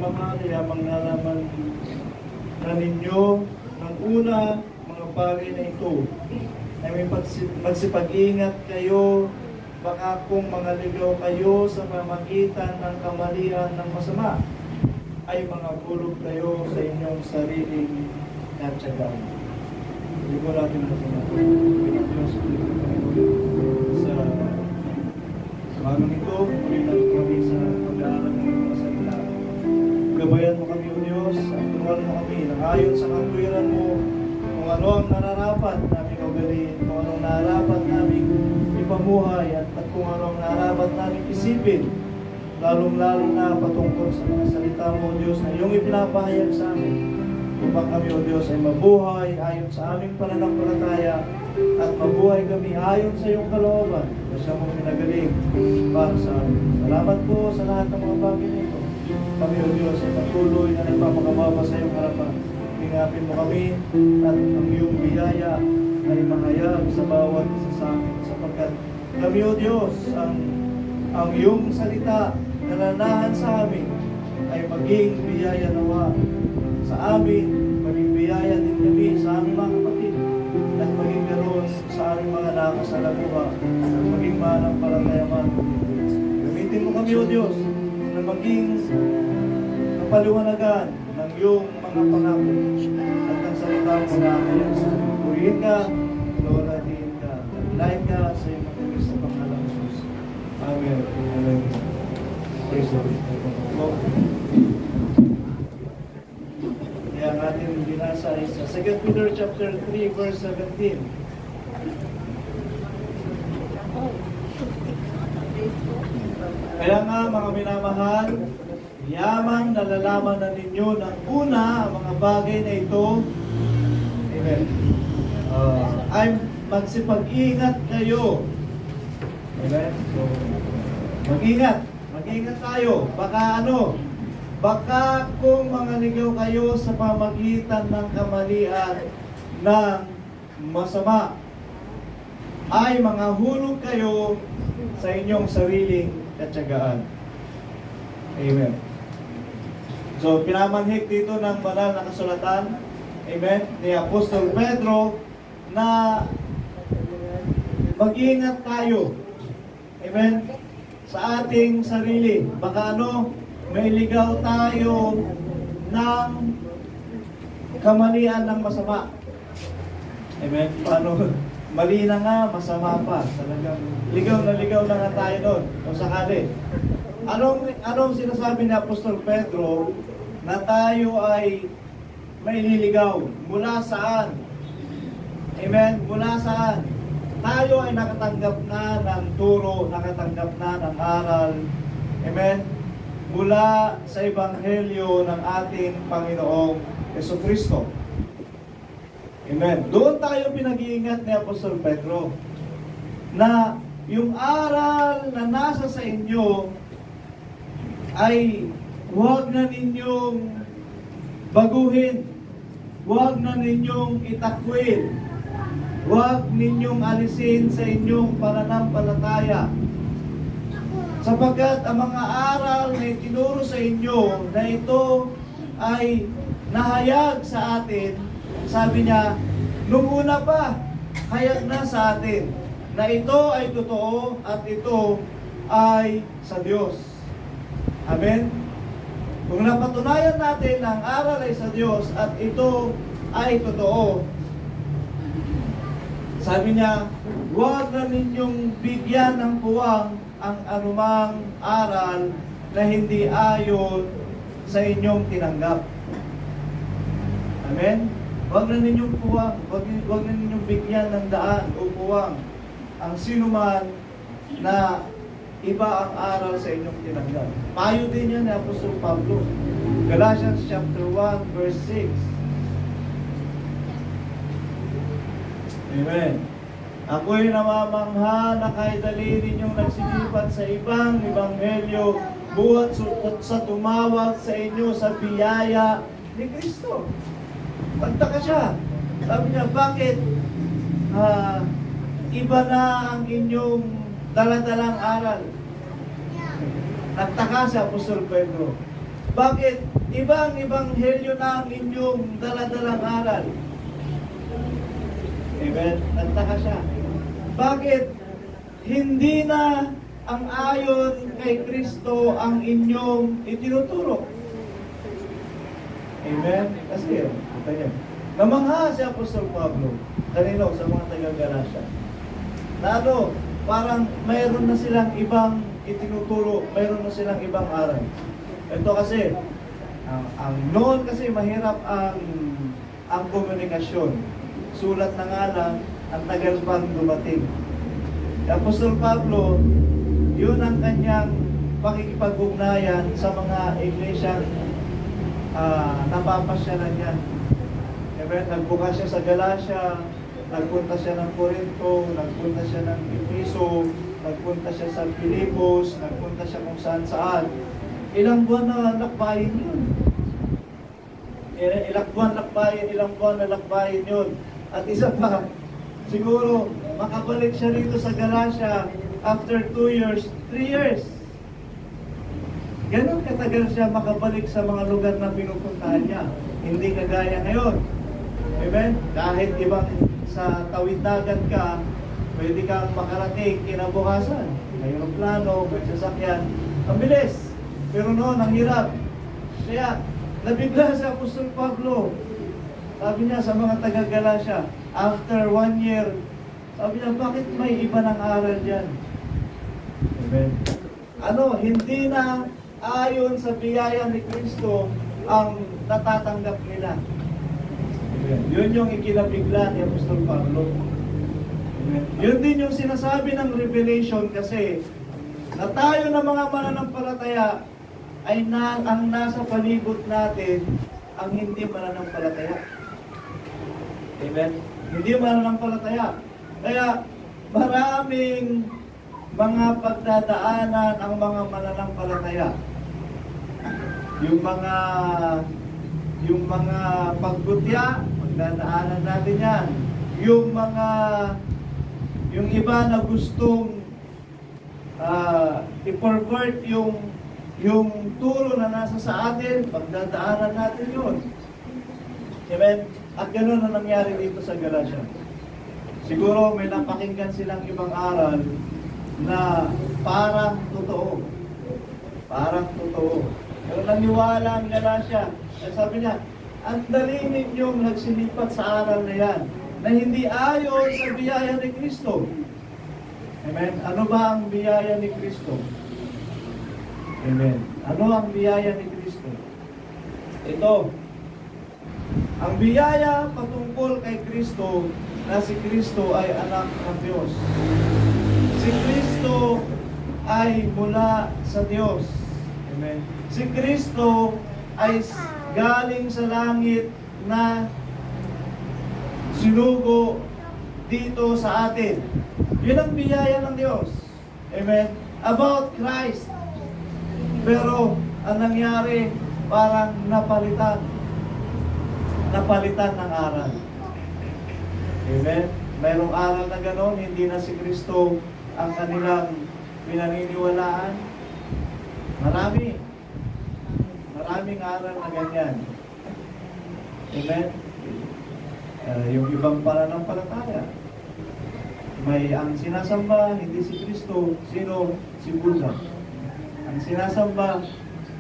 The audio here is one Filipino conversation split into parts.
minamahal, yamang nalaman na ninyo ng una mga bagay na ito ay may magsipag-ingat kayo, baka kung mga ligaw kayo sa pamagitan ng kamalian ng masama, ay mga bulog kayo sa inyong sariling natsagaan. Hindi ko natin sa umagang ito, muli natin kami sa pag-aaral ng mga salita. Gabayan mo kami, O Diyos, at turuan mo kami na ayon sa katwiran mo kung ano ang nararapat namin ugaliin, kung ano ang nararapat namin ipamuhay, at kung ano ang nararapat namin isipin, lalong-lalo na patungkol sa mga salita mo, O Diyos, na iyong ipinapahayag sa amin, upang kami, O Diyos, ay mabuhay ayon sa aming pananampalataya at mabuhay kami ayon sa iyong kalooban na siya mong pinagaling para sa amin. Salamat po sa lahat ng mga bagay nito. Kami, O Diyos, ay patuloy na nagpapakababa sa iyong harapan. Tingapin mo kami at ang iyong biyaya ay mahayag sa bawat isa sa amin, sapagkat kami, O Diyos, ang iyong salita na nanahan sa amin ay maging biyaya nawa sa amin, maging biyaya din kami sa aming mga kapatid, at maging ganoon sa aming mga nakasalamuha, at maging mananampalataya. Gamitin mo kami, O Diyos, na maging kapaliwanagan ng iyong mga pangako at ng salita mo na kayang sa amin. Purihin ka, lawalatiin ka, lain ka sa iyong matigas na pangalan ng Jesus. Amen. Amen. Praise the Lord. Kaya ang ating binasa ay sa 2 Peter chapter 3 verse 17. Kaya nga mga minamahal, yamang nalalaman na ninyo ng una ang mga bagay na ito. Amen. Ay magsipag-ingat kayo. Amen. So, mag-ingat tayo. Baka kung mga ligaw kayo sa pamagitan ng kamalian ng masama, ay mga hulog kayo sa inyong sariling katyagaan. Amen. So, pinamanhik dito ng banal na kasulatan, amen, ni Apostol Pedro, na mag-ingat tayo, amen, sa ating sarili. Baka may ligaw tayo ng kamalian ng masama. Amen? Paano? Mali na nga, masama pa. Talagang ligaw na nga tayo doon. Kung sakali. Anong sinasabi ni Apostol Pedro na tayo ay may niligaw? Mula saan? Amen? Mula saan? Tayo ay nakatanggap na ng turo, nakatanggap na ng aral. Amen? Mula sa Ebanghelyo ng ating Panginoong Jesucristo. Amen. Doon tayo pinag-iingat ni Apostol Pedro na yung aral na nasa sa inyo ay huwag na ninyong baguhin, huwag na ninyong itakwil, huwag ninyong alisin sa inyong pananampalataya. Sapagkat ang mga aral na itinuro sa inyo na ito ay nahayag sa atin, sabi niya, nung una pa, hayag na sa atin na ito ay totoo at ito ay sa Diyos. Amen? Kung napatunayan natin na ang aral ay sa Diyos at ito ay totoo, sabi niya, huwag na ninyong bigyan ng puwang ang anumang aral na hindi ayon sa inyong tinanggap. Amen? Huwag na ninyong puwang, huwag na ninyong bigyan ng daan o puwang ang sinuman na iba ang aral sa inyong tinanggap. Payo din yan ni Apostol Pablo. Galatians chapter 1 verse 6. Amen. Ako'y namamangha na kahit dali ninyong nagsilipat sa ibang ebanghelyo buhat sa tumawag sa inyo sa biyaya ni Kristo. Pagtaka siya. Sabi niya, bakit iba na ang inyong daladalang aral? Nagtaka si Apostol Pedro. Bakit? Ibang ebanghelyo na ang inyong daladalang aral. Amen? Nagtaka siya. Bakit? Hindi na ang ayon kay Kristo ang inyong itinuturo. Amen? Kasi, ito niya. Namangha si Apostol Pablo, kanino? Sa mga taga-Galacia. Na parang mayroon na silang ibang itinuturo, mayroon na silang ibang aral. Ito kasi, ang noon kasi mahirap ang komunikasyon. Sulat na nga lang, ang tagal pang dumating. Apostol Pablo, yun ang kanyang pakikipag-ugnayan sa mga iglesyang napapasyalan niya. Amen? Nagbuka siya sa Galacia, nagpunta siya ng Corinto, nagpunta siya ng Efeso, nagpunta siya sa Filipos, nagpunta siya kung saan-saan. Ilang buwan na lakbayin yun. Ilang buwan na lakbayin yun. At isa pa, siguro, makabalik siya rito sa Galacia after 2 years, 3 years. Ganon katagal siya makabalik sa mga lugar na pinupuntahan niya. Hindi kagaya ngayon. Amen? Kahit ibang sa tawid dagat ka, pwede kang makarating kinabukasan. May plano, may sasakyan. Ang bilis. Pero noon, ang hirap. Kaya, nabigla si Apostol Pablo. Sabi niya sa mga taga-Galacia, after 1 year, sabi niya, bakit may iba ng aral dyan? Amen. Hindi na ayon sa biyaya ni Kristo ang natatanggap nila. Amen. Yun yung ikinabigla ni Apostol Pablo. Amen. Yun din yung sinasabi ng Revelation kasi na tayo na mga mananampalataya ay ang nasa palibot natin ang hindi mananampalataya. Amen? Hindi mananampalataya. Kaya maraming mga pagdadaanan ang mga mananampalataya. Yung mga paggutya, pagdadaanan natin yan. Yung iba na gustong i-pervert yung turo na nasa sa atin, pagdadaanan natin yun. Amen? At gano'n na nangyari dito sa Galacia. Siguro may napakinggan silang ibang aral na parang totoo. Parang totoo. Pero naniwala ang Galacia. Sabi niya, ang dali ninyong nagsilipat sa aral na yan, na hindi ayon sa biyaya ni Kristo. Amen? Ano ba ang biyaya ni Kristo? Amen. Ano ang biyaya ni Kristo? Ito. Ang biyaya patungkol kay Kristo na si Kristo ay anak ng Diyos. Si Kristo ay mula sa Diyos. Amen. Si Kristo ay galing sa langit na sinugo dito sa atin. Yun ang biyaya ng Diyos. Amen. About Christ. Pero ang nangyari, parang napalitan ng aral. Amen? Mayroong aral na gano'n, hindi na si Kristo ang kanilang pinaniniwalaan. Maraming aral na ganyan. Amen? Yung ibang pananampalataya. May ang sinasamba, hindi si Kristo, sino? Si Buddha. Ang sinasamba,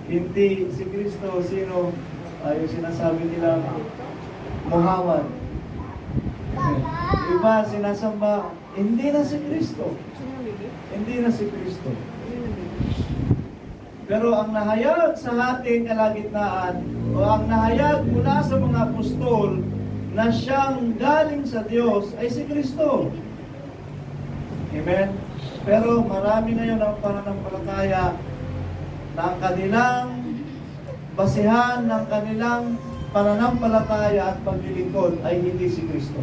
hindi si Kristo, sino? Yung sinasabi nila, Muhammad. Iba sinasamba, hindi na si Kristo. Hindi na si Kristo. Pero ang nahayag sa ating kalagitnaan, o ang nahayag mula sa mga apostol, na siyang galing sa Diyos, ay si Kristo. Amen? Pero marami ngayon ang pananampalataya na ang kanilang basihan ng kanilang pananampalataya at paglilingkod ay hindi si Kristo.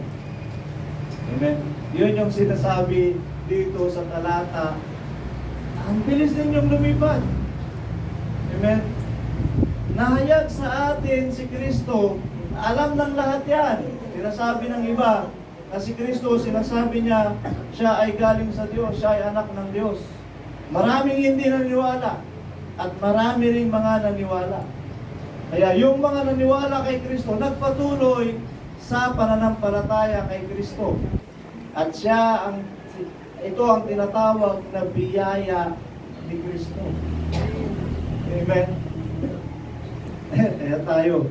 Amen? Yun yung sinasabi dito sa talata. Ang bilis ninyong lumipad. Amen? Nahayag sa atin si Kristo. Alam ng lahat yan. Sinasabi ng iba na si Kristo, sinasabi niya, siya ay galing sa Diyos, siya ay anak ng Diyos. Maraming hindi naniwala at marami ring mga naniwala. Kaya yung mga naniwala kay Kristo, nagpatuloy sa pananampalataya kay Kristo. At ito ang tinatawag na biyaya ni Kristo. Amen? Kaya tayo,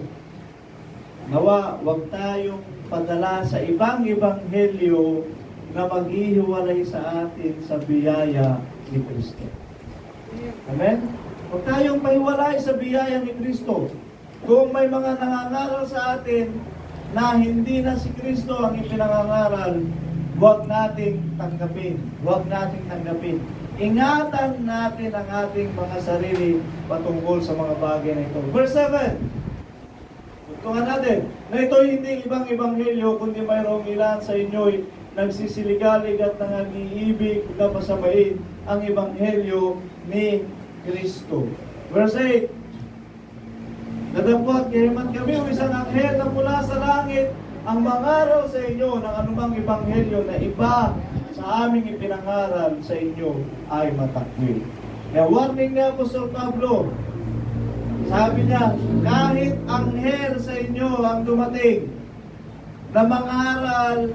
nawa, huwag tayong padala sa ibang ebanghelyo na maghihiwalay sa atin sa biyaya ni Kristo. Amen? Huwag tayong pahiwalay sa biyaya ni Kristo. Kung may mga nangangaral sa atin na hindi na si Kristo ang ipinangangaral, huwag nating tanggapin. Huwag nating tanggapin. Ingatan natin ang ating mga sarili patungkol sa mga bagay na ito. Verse 7. Tungtungan natin na ito'y hindi ibang ebanghelyo, kundi mayroong ilan sa inyo'y nagsisiligalig at nangangiibig na pasamain ang ebanghelyo ni Kristo. Verse 8. Nadagpot, kayaman kami o isang anghel na mula sa langit ang mangaral sa inyo ng anumang ebanghelyo na iba sa aming ipinangaral sa inyo ay matakwil. Kaya warning ni Apostol Pablo, sabi niya, kahit anghel sa inyo ang dumating na mangaral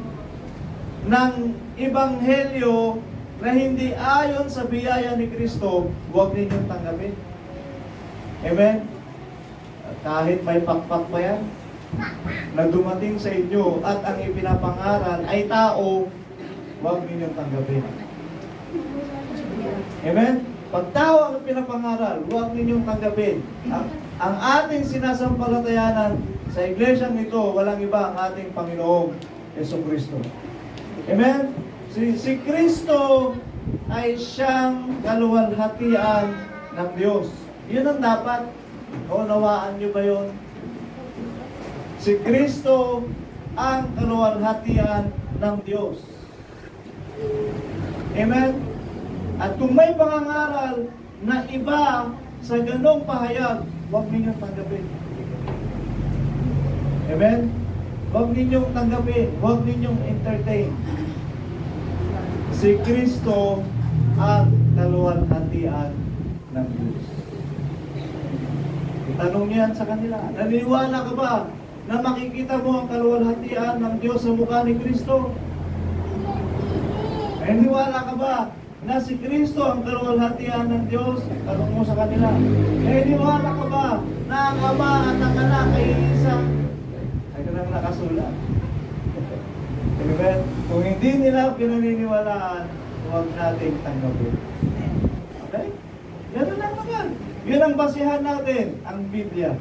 ng ebanghelyo na hindi ayon sa biyaya ni Kristo, huwag ninyong tanggapin. Amen? Kahit may pakpak pa yan na dumating sa inyo at ang ipinapangaral ay tao, huwag ninyong tanggapin. Amen? Pag tao ang pinapangaral, huwag ninyong tanggapin. Ang ating sinasampalatayanan sa iglesyang ito, walang iba ang ating Panginoong Jesucristo. Amen? Si Kristo ay siyang kaluwalhatian ng Diyos. Yun ang dapat. Naunawaan niyo ba yun? Si Kristo ang kaluwalhatian ng Diyos. Amen? At kung may pangangaral na iba sa ganong pahayag, huwag ninyong tanggapin. Amen? Huwag ninyong tanggapin. Huwag ninyong entertain. Si Kristo ang kaluwalhatian ng Diyos. Itanong niyan sa kanila, naniniwala ka ba na makikita mo ang kaluwalhatian ng Diyos sa mukha ni Kristo? Naniniwala ka ba na si Kristo ang kaluwalhatian ng Diyos? Tanong mo sa kanila. Naniniwala ka ba na ang Ama at ang Anak ay isa? Ay kanang nakasulat. Amen? Kung hindi nila pinaniniwalaan, huwag nating tanggapin. Okay? Yan lang naman. Yun ang basihan natin, ang Biblia.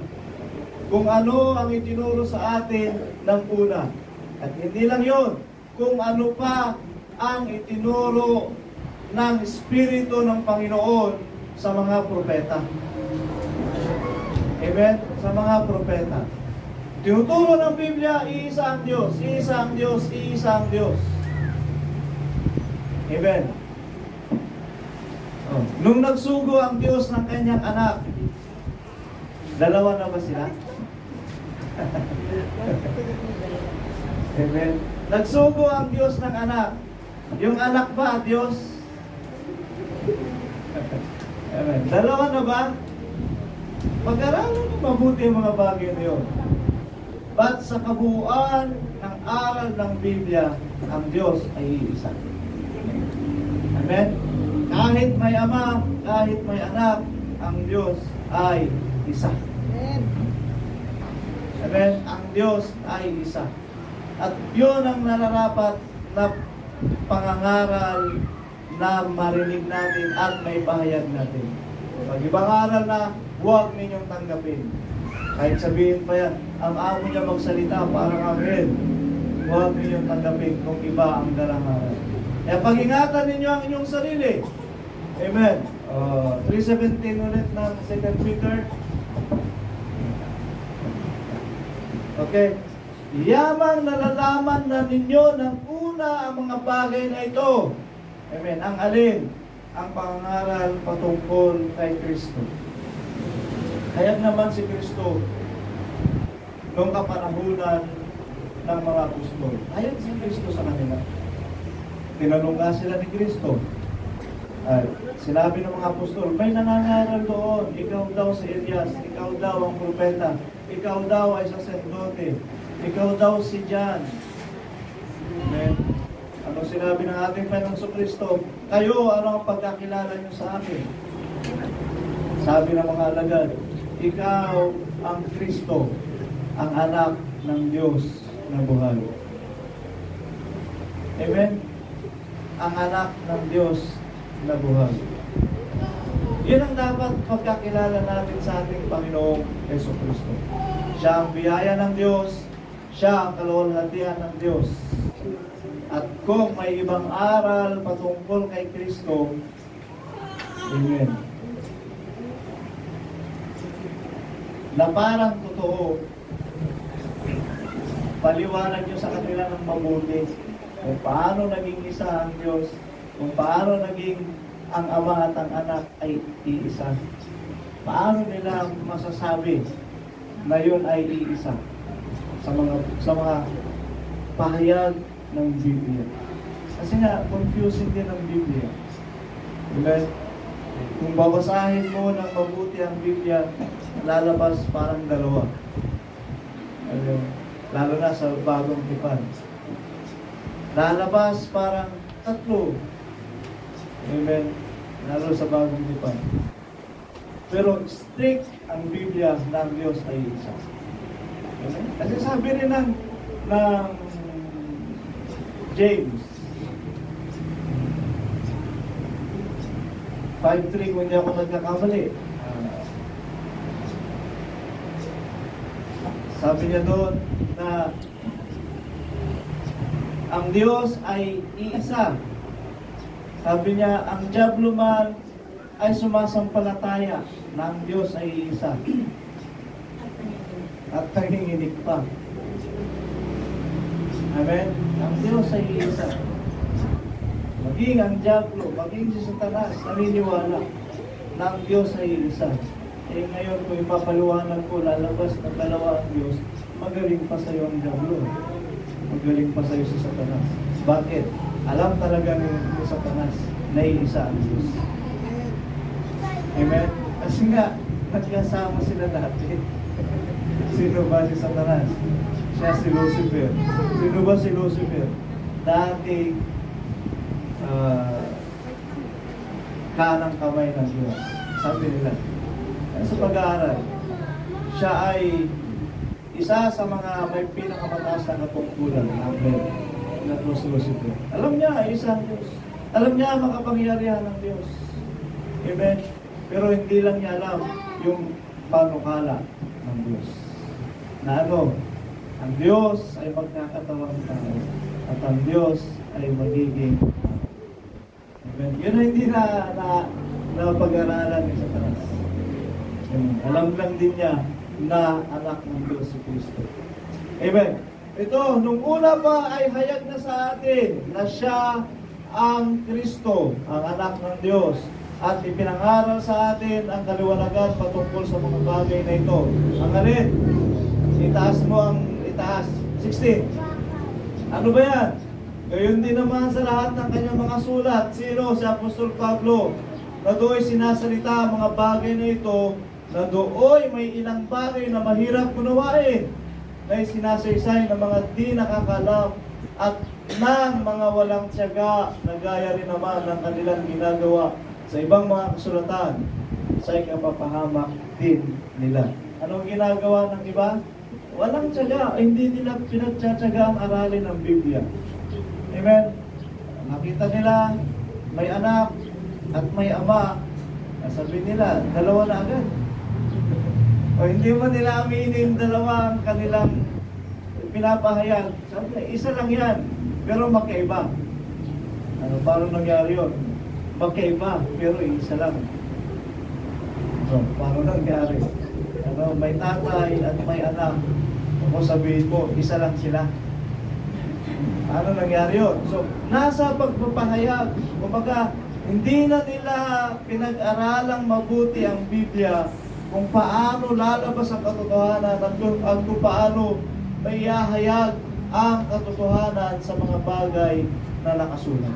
Kung ano ang itinuro sa atin ng una. At hindi lang yun, kung ano pa ang itinuro ng Espiritu ng Panginoon sa mga propeta. Amen? Sa mga propeta. Tinuturo ng Biblia, iisa ang Diyos, iisa ang Diyos, iisa ang Diyos. Amen? Nung nagsugo ang Diyos ng kanyang anak, dalawa na ba sila? Amen. Nagsugo ang Diyos ng anak. Yung anak ba, Diyos? Amen. Dalawa na ba? Pag-aralan mo mabuti ang mga bagay na yun. But sa kabuuan ng aral ng Biblia, ang Diyos ay iisa. Amen? Kahit may ama, kahit may anak, ang Diyos ay isa. Amen? Ang Diyos ay isa. At yun ang nararapat na pangangaral na marinig natin at may bahayag natin. Pag ibang aral na, huwag ninyong tanggapin. Kahit sabihin pa yan, ang amo niya magsalita parang amen. Huwag ninyong tanggapin kung iba ang dalang aral. Kaya pag-ingatan ninyo ang inyong sarili. Amen. 3:17 ulit ng 2 Peter. Okay. Yamang nalalaman na ninyo ng una ang mga bagay na ito. Amen. Ang alin? Ang pangaral patungkol kay Kristo. Hayag naman si Kristo noong kapanahunan ng mga apostol. Hayag si Kristo sa kanila. Tinanong nga sila ni Kristo, Ay, sinabi ng mga apostol, may nangangaral doon, ikaw daw si Elias, ikaw daw ang propeta, ikaw daw ay saserdote, ikaw daw si John. Amen. Ano sinabi ng ating Panginoong Kristo? Kayo, ano ang pagkakilala niyo sa akin? Sabi ng mga alagad, ikaw ang Kristo, ang anak ng Diyos na buhay. Amen? Ang anak ng Diyos na buhay. Yun ang dapat pagkakilala natin sa ating Panginoong Jesucristo. Siya ang biyaya ng Diyos, siya ang kaluwalhatian ng Diyos. At kung may ibang aral patungkol kay Kristo, amen, na parang totoo, paliwanag nyo sa kanila ng mabuti kung paano naging isa ang Diyos, kung paano naging ang Ama at ang Anak ay iisa. Paano nila masasabi na yun ay iisa sa mga pahayag ng Biblia. Kasi nga, confusing din ang Biblia. Diba? Kung babasahin mo ng mabuti ang Biblia, lalabas parang dalawa. Lalo na sa bagong tipan. Lalabas parang tatlo. Amen. Lalo sa bagong tipan. Pero strict ang Biblia ng Diyos ay isa. Amen? Kasi sabi rin ng James 5:3, kung hindi ako nagkakamali. Sabi niya doon na ang Diyos ay iisa. Sabi niya, ang diablo man ay sumasampalataya na ang Diyos ay iisa. At nanginginig pa. Amen? Ang Diyos ay iisa. Maging ang diablo, maging si Satanas, naniniwala na ang Diyos ay isa. Eh ngayon, kung ipapaliwanag ko, lalabas ng dalawa ang Diyos, magaling pa sa iyo ang diablo. Magaling pa sa iyo si Satanas. Bakit? Alam talaga ni Satanas na iisa ang Diyos. Amen? Kasi nga, nagkasama sila dati. Sino ba si Satanas? Siya si Lucifer. Sino ba si Lucifer? Dati, kanang kamay ng Diyos. Sabi nila. Sa pag-aaral, siya ay isa sa mga may pinakamataas na katungkulan ng Biblia na si Lucifer. Alam niya, isa ang Diyos. Alam niya ang makapangyarihan ng Diyos. Amen? Pero hindi lang niya alam yung panukala ng Diyos. Na ano, ang Diyos ay magkakatawang tao at ang Diyos ay magiging tao. Amen? Yun ay hindi na pag-aralan ni Satanas. Alam lang din niya na anak ng Diyos si Kristo. Amen. Ito, nung una pa ay hayag na sa atin na siya ang Kristo, ang anak ng Diyos. At ipinangaral sa atin ang kaliwanagan patungkol sa mga bagay na ito. Ang alin? Itaas mo ang itaas. 16. Ano ba yan? Gayon din naman sa lahat ng kanyang mga sulat. Sino? Si Apostol Pablo. Na do'y sinasalita ang mga bagay na ito, na do'y may ilang bagay na mahirap unawain, na sinasaysay ng mga di nakakalam at ng mga walang tiyaga na gaya rin naman ng kanilang ginagawa sa ibang mga kasulatan sa ikapapahamak din nila. Anong ginagawa ng iba? Walang tiyaga. Hindi nila pinagtsatsaga ang aralin ng Biblia. Amen? Nakita nila may anak at may ama, sabi nila, dalawa na agad. O hindi mo nila aminin dalawa ang kanilang pinapahayag. Sabi nila, isa lang yan, pero magkaiba. Ano, paano nangyari yun? Magkaiba, pero isa lang. So, paano nangyari? Ano, may tatay at may anak. Kung sabihin mo, isa lang sila. Paano nangyari yun? So, nasa pagpapahayag, kumbaga, hindi na nila pinag-aralang mabuti ang Biblia kung paano lalabas ang katotohanan at kung paano may ihahayag ang katotohanan sa mga bagay na nakasulat.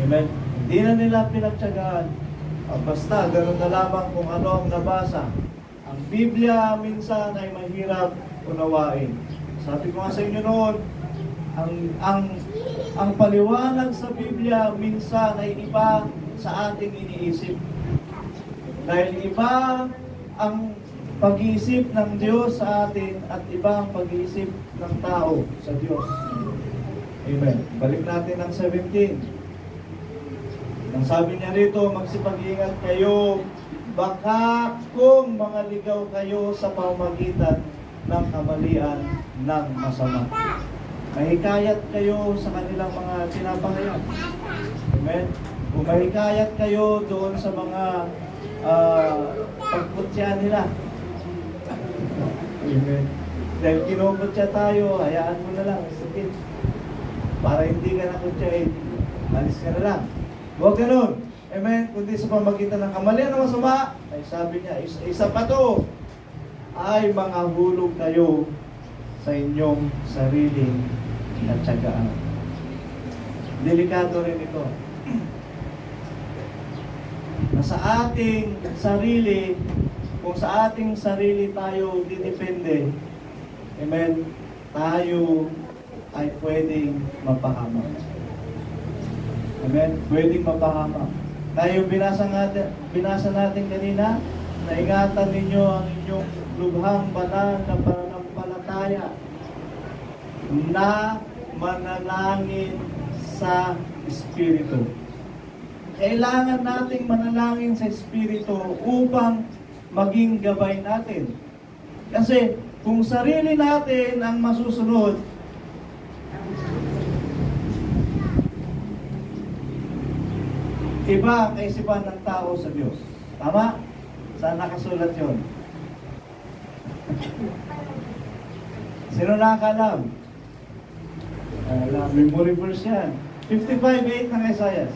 Amen? Hindi na nila pinagtyagaan. Basta, ganoon na lamang kung ano ang nabasa. Ang Biblia minsan ay mahirap unawain. Sabi ko nga sa inyo noon, ang paliwanag sa Biblia minsan ay iba sa ating iniisip. Dahil iba ang pag-iisip ng Diyos sa atin at iba ang pag-iisip ng tao sa Diyos. Amen. Balik natin ang 17. Ang sabi niya rito, magsipag-ingat kayo, baka kung mga ligaw kayo sa pamamagitan ng kamalian ng masama. Mahikayat kayo sa kanilang mga pinapahayag. Amen. Kung mahikayat kayo doon sa mga pagkutya nila. Amen. Dahil kinukutya tayo, hayaan mo na lang, sakit. Para hindi ka nakutyain, alis ka na lang. Huwag ganun. Amen. Kundi sa pamagitan ng kamalian ng masama, ay sabi niya, isa pa to, ay mga hulog kayo sa inyong sariling natsagaan. Delikado rin ito. Na sa ating sarili, kung sa ating sarili tayo didepende, amen, tayo ay pwedeng mapahamak. Amen, pwedeng mapahamak. Tayo binasa natin kanina, na ingatan ninyo ang inyong lubhang banal na pananampalataya na manalangin sa Espiritu. Kailangan nating manalangin sa Espiritu upang maging gabay natin. Kasi kung sarili natin ang masusunod, iba ang kaisipan ng tao sa Diyos. Tama? Saan nakasulat yun? Sino nakakalam? Memory verse yan. 55:8 ng Isaiah.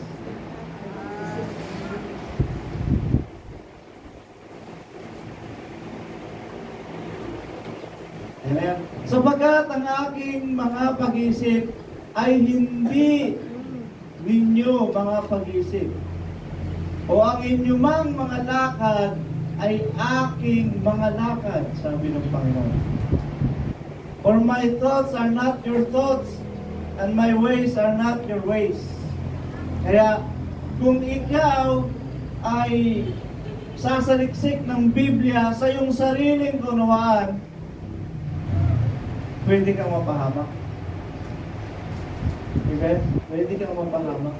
Amen. Sapagkat ang aking mga pag-isip ay hindi ninyo mga pag-isip, o ang inyong mga lakad ay aking mga lakad, sabi ng Panginoon. For my thoughts are not your thoughts, and my ways are not your ways. Kaya, kung ikaw ay sasaliksik ng Biblia sa iyong sariling kunawaan, pwede kang mapahamak. Amen? Pwede kang mapahamak.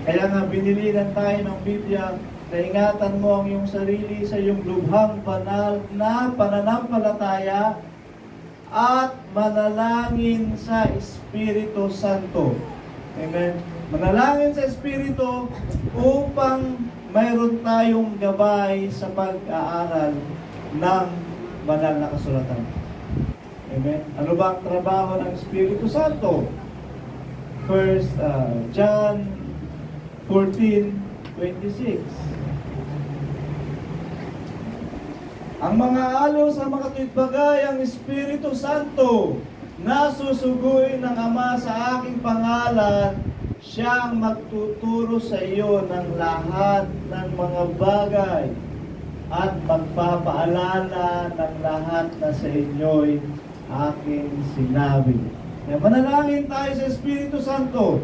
Kaya nga, binilinan tayo ng Biblia na ingatan mo ang iyong sarili sa iyong lubhang banal na pananampalataya at manalangin sa Espiritu Santo. Amen? Manalangin sa Espiritu upang mayroon tayong gabay sa pag-aaral ng banal na kasulatan. Amen? Ano ba ang trabaho ng Espiritu Santo? First John 14:26. Ang mga alo sa makatuwid bagay ang Espiritu Santo na susuguin ng Ama sa aking pangalan, siyang magtuturo sa iyo ng lahat ng mga bagay at magpapaalala ng lahat na sa inyo'y aking sinabi. Kaya manalangin tayo sa Espiritu Santo,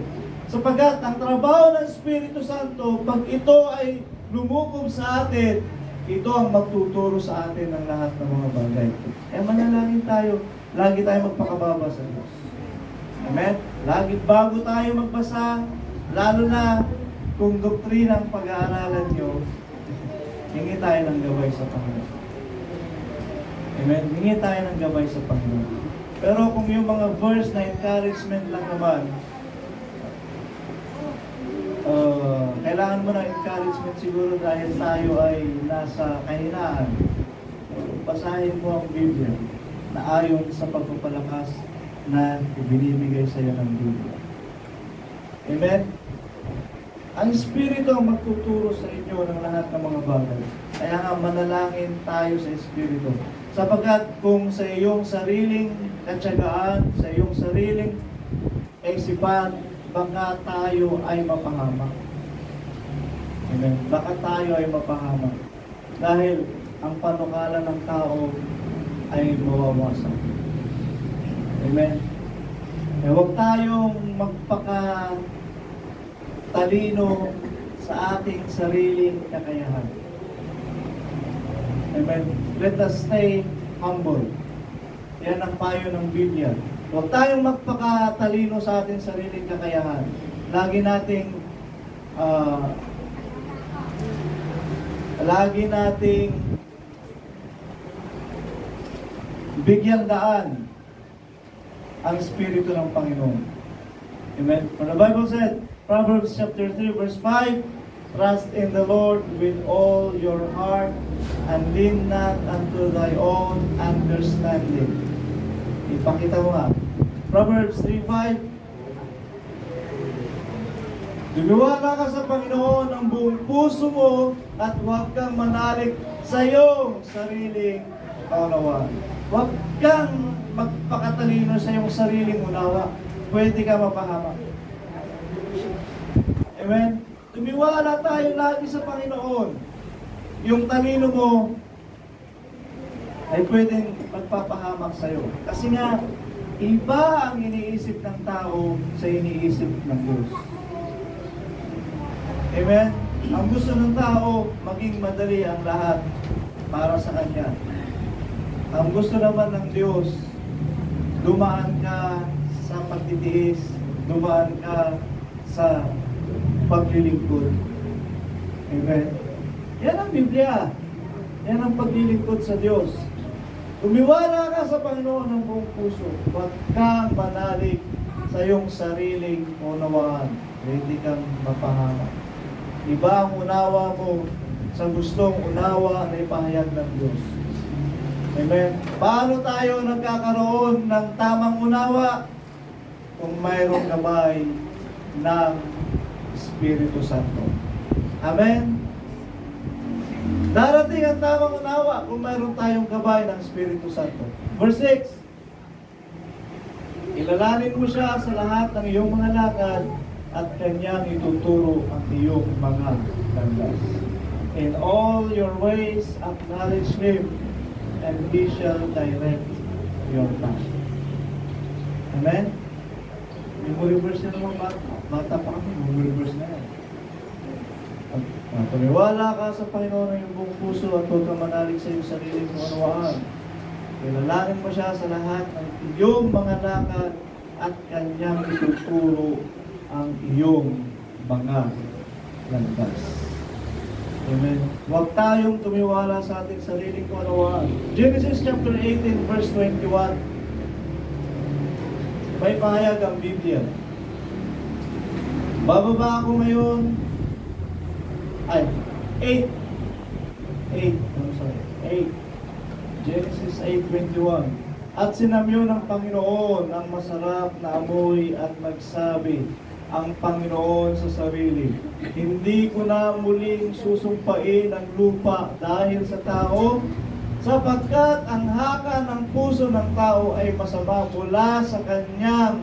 sapagkat ang trabaho ng Espiritu Santo, pag ito ay lumukob sa atin, ito ang magtuturo sa atin ng lahat ng mga bagay. Kaya manalangin tayo, lagi tayo magpakababa sa Diyos. Amen? Lagi bago tayo magbasa, lalo na kung doktrinang pag-aaralan nyo, hingi tayo ng gabay sa Panginoon. Amen? Hingi tayo ng gabay sa Panginoon. Pero kung yung mga verse na encouragement lang naman, kailangan mo ng encouragement siguro dahil tayo ay nasa kahinaan. Basahin mo ang Biblia na ayon sa pagpapalakas na ibinibigay sa iyo ng Biblia. Amen? Ang Espiritu ang magtuturo sa inyo ng lahat ng mga bagay. Kaya nga manalangin tayo sa Espiritu. Sapagkat kung sa iyong sariling katsagaan, sa iyong sariling isipan, baka tayo ay mapahamak. Amen. Baka tayo ay mapahamak. Dahil ang panukala ng tao ay mawawasak. Amen. Huwag tayong magpakatalino sa ating sariling kakayahan. Amen. Let us stay humble. Yan ang payo ng Biblia. Huwag tayong magpakatalino sa ating sariling kakayahan. Lagi nating bigyan daan ang Espiritu ng Panginoon. Amen. For the Bible said, Proverbs chapter 3 verse 5, trust in the Lord with all your heart and lean not unto thy own understanding. Ipakita mo nga. Proverbs 3:5. Lumiwala ka sa Panginoon ng buong puso mo at huwag kang manalig sa iyong sariling kaunawaan. Huwag kang magpakatalino sa iyong sariling unawa. Pwede ka mapahamak. Amen? Lumiwala tayo lagi sa Panginoon. Yung talino mo ay pwedeng magpapahamak sa iyo. Kasi nga, iba ang iniisip ng tao sa iniisip ng Diyos. Amen? Ang gusto ng tao, maging madali ang lahat para sa Kanya. Ang gusto naman ng Diyos, dumaan ka sa pagtitiis, dumaan ka sa paglilingkod. Amen? Yan ang Biblia. Yan ang paglilingkod sa Diyos. Umiwala ka sa Panginoon ng buong puso. Huwag kang manalig sa iyong sariling unawaan. Hindi kang mapahamak. Iba ang unawa mo sa gustong unawa na ipahayag ng Diyos. Amen. Paano tayo nagkakaroon ng tamang unawa? Kung mayroong gabay ng Espiritu Santo. Amen. Darating ang tamang unawa kung mayroon tayong gabay ng Espiritu Santo. Verse 6. Ilalanin mo siya sa lahat ng iyong mga lakad at kanyang ituturo ang iyong mga landas. In all your ways acknowledge Him, and He shall direct your path. Amen? Memory verse na naman, bata pa kami, memory verse na yan. Tumiwala ka sa Panginoon ng iyong buong puso at huwag kang manalig sa iyong sariling unawaan. Kilalanin mo siya sa lahat ng iyong mga lakad at kanyang ituturo ang iyong mga landas. Amen. Huwag tayong tumiwala sa ating sariling kaunawaan. Genesis chapter 18 verse 21. May pahayag ang Biblia. Bababa ako ngayon. 8. Genesis 8:21. At sinamyo ng Panginoon ang masarap na amoy at nagsabi ang Panginoon sa sarili, hindi ko na muling susumpain ang lupa dahil sa tao, sapagkat ang haka ng puso ng tao ay masama mula sa kanyang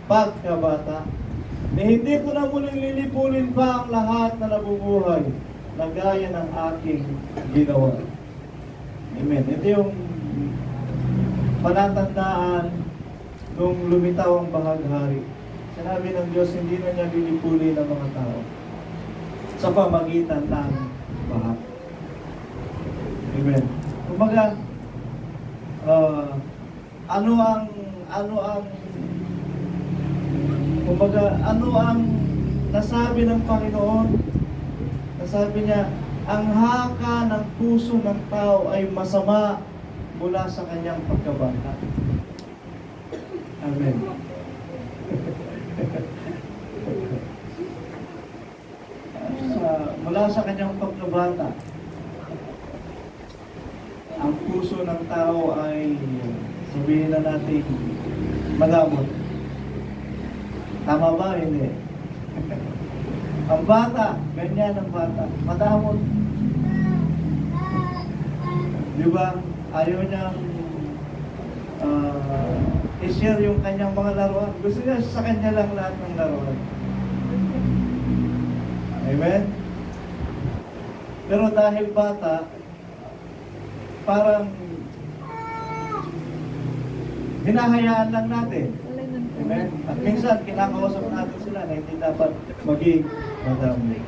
pagkabata. Hindi ko na muling lilipulin pa ang lahat na nabubuhay na gaya ng aking ginawa. Amen. Ito yung palatandaan nung lumitaw ang bahaghari. Sinabi ng Diyos, hindi na niya lilipulin ang mga tao sa pamagitan ng baha. Amen. Kumbaga, ano ang nasabi ng Panginoon? Nasabi niya, ang haka ng puso ng tao ay masama mula sa kanyang pagkabata. Amen. Mula sa kanyang pagkabata, ang puso ng tao ay, sabihin na natin, madamot. Tama ba? Hindi. Ang bata, ganyan ang bata, madamot. Di ba? Ayaw niyang i-share yung kanyang mga laruan. Gusto niya sa kanya lang lahat ng laruan. Amen? Pero dahil bata, parang hinahayaan lang natin. Amen? At minsan, kinakausap natin sila na hindi dapat maging madami.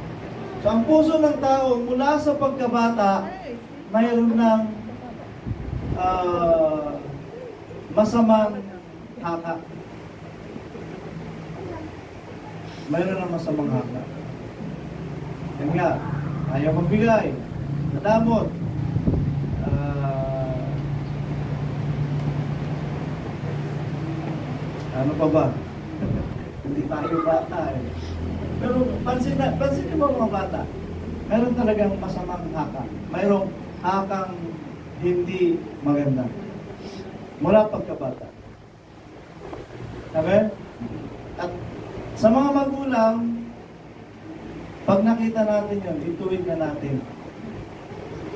So, ang puso ng tao, mula sa pagkabata, mayroon ng masamang haka. Mayroon ng masamang haka. Yan nga, ayaw magbigay, nadamot, ano pa ba? Hindi tayo bata eh. Pero pansin niyo ba mga bata? Meron talagang masamang haka. Mayroong hakang hindi maganda. Mula pagkabata. Amen? At sa mga magulang, pag nakita natin yun, ituwid na natin.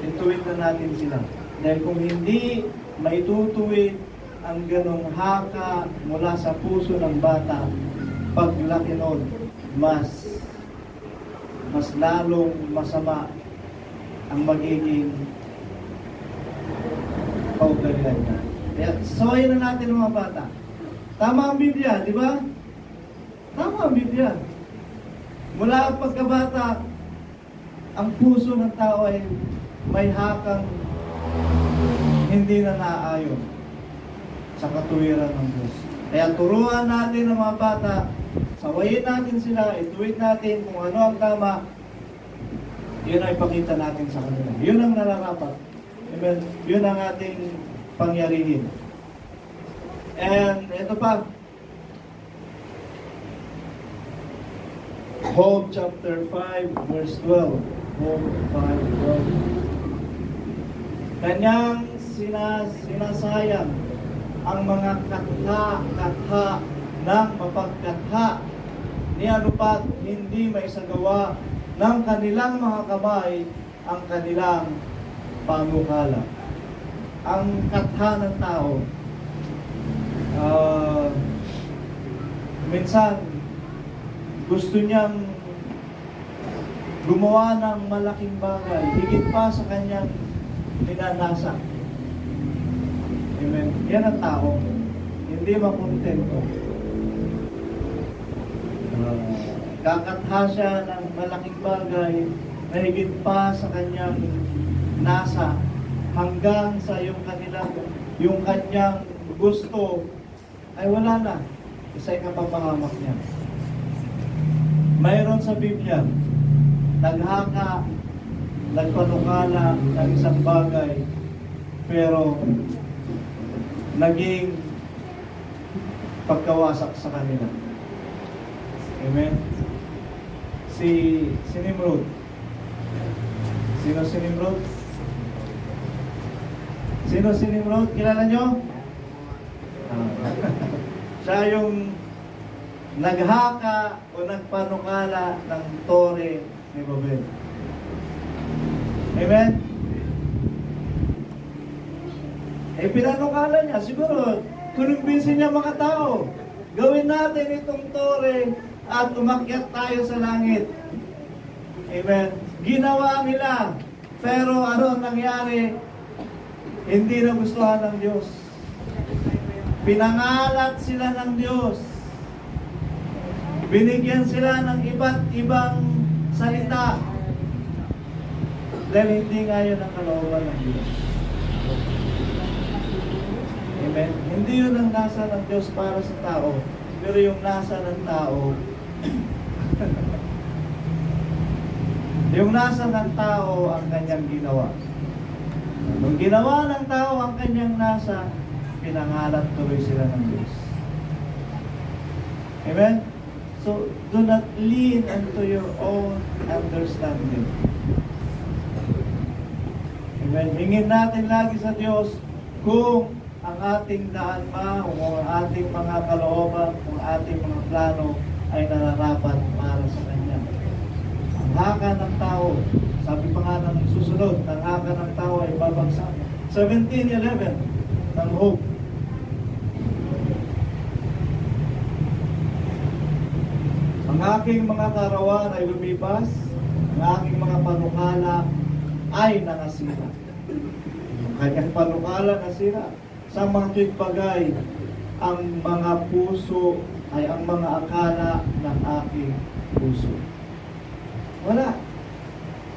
Ituwid na natin sila. Dahil kung hindi maitutuwid ang ganong haka mula sa puso ng bata, paglaki nun, mas lalong masama ang magiging kaugalian niya. Kaya sawayin na natin ang mga bata. Tama ang Biblia, di ba? Tama ang Biblia. Mula ang pagkabata, ang puso ng tao ay may hakang hindi na naayon sa katuwiran ng Diyos. Kaya turuan natin ang mga bata, sawayin natin sila, ituwid natin kung ano ang tama, yun ay ipakita natin sa kanila. Yun ang nararapat. Amen. Yun ang ating pangyarihin. And ito pa, Job chapter 5 verse 12. Job 5:12. Kanyang sinasayang ang mga katha ng mapagkatha ni anupat hindi maisagawa ng kanilang mga kamay ang kanilang panukala. Ang katha ng tao, minsan gusto niyang gumawa ng malaking bagay, higit pa sa kanyang minanasa. Amen. Yan ang tao. Hindi makontento. Kakatha siya ng malaking bagay na higit pa sa kanyang nasa hanggang sa yung kanyang gusto ay wala na. Isa yung kapapangamak niya. Mayroon sa Biblia, naghaka, nagpanukala ng isang bagay, pero naging pagkawasak sa kanila. Amen? Si Nimrod. Sino si Nimrod? Sino si Nimrod? Kilala nyo? Siya yung naghaka o nagpanukala ng Tore ni Babel. Amen? Pinanukala niya, siguro, kunumbinsin niya mga tao, gawin natin itong Tore at umakyat tayo sa langit. Amen? Ginawa nila, pero ano ang nangyari? Hindi nagustuhan ng Diyos. Pinangalat sila ng Diyos. Binigyan sila ng iba't ibang salita dahil hindi nga yun ang kalooban ng Diyos. Amen? Hindi yun ang nasa ng Diyos para sa tao, pero yung nasa ng tao yung nasa ng tao ang kanyang ginawa. Nung ginawa ng tao ang kanyang nasa, pinangalat tuloy sila ng Diyos. Amen? So, do not lean unto your own understanding. Amen? Hingin natin lagi sa Diyos kung ang ating daan kung ang ating mga kalooban, kung ating mga plano ay nararapat para sa Kanya. Ang haka ng tao, sabi pa nga ng susunod, ang haka ng tao ay babagsak. 17:11 ng Hope. aking mga karawan ay lumipas, ang aking mga panukala ay nakasira. Ang kanyang panukala nasira. Sa mga bagay, ang mga puso ay ang mga akala ng aking puso. Wala.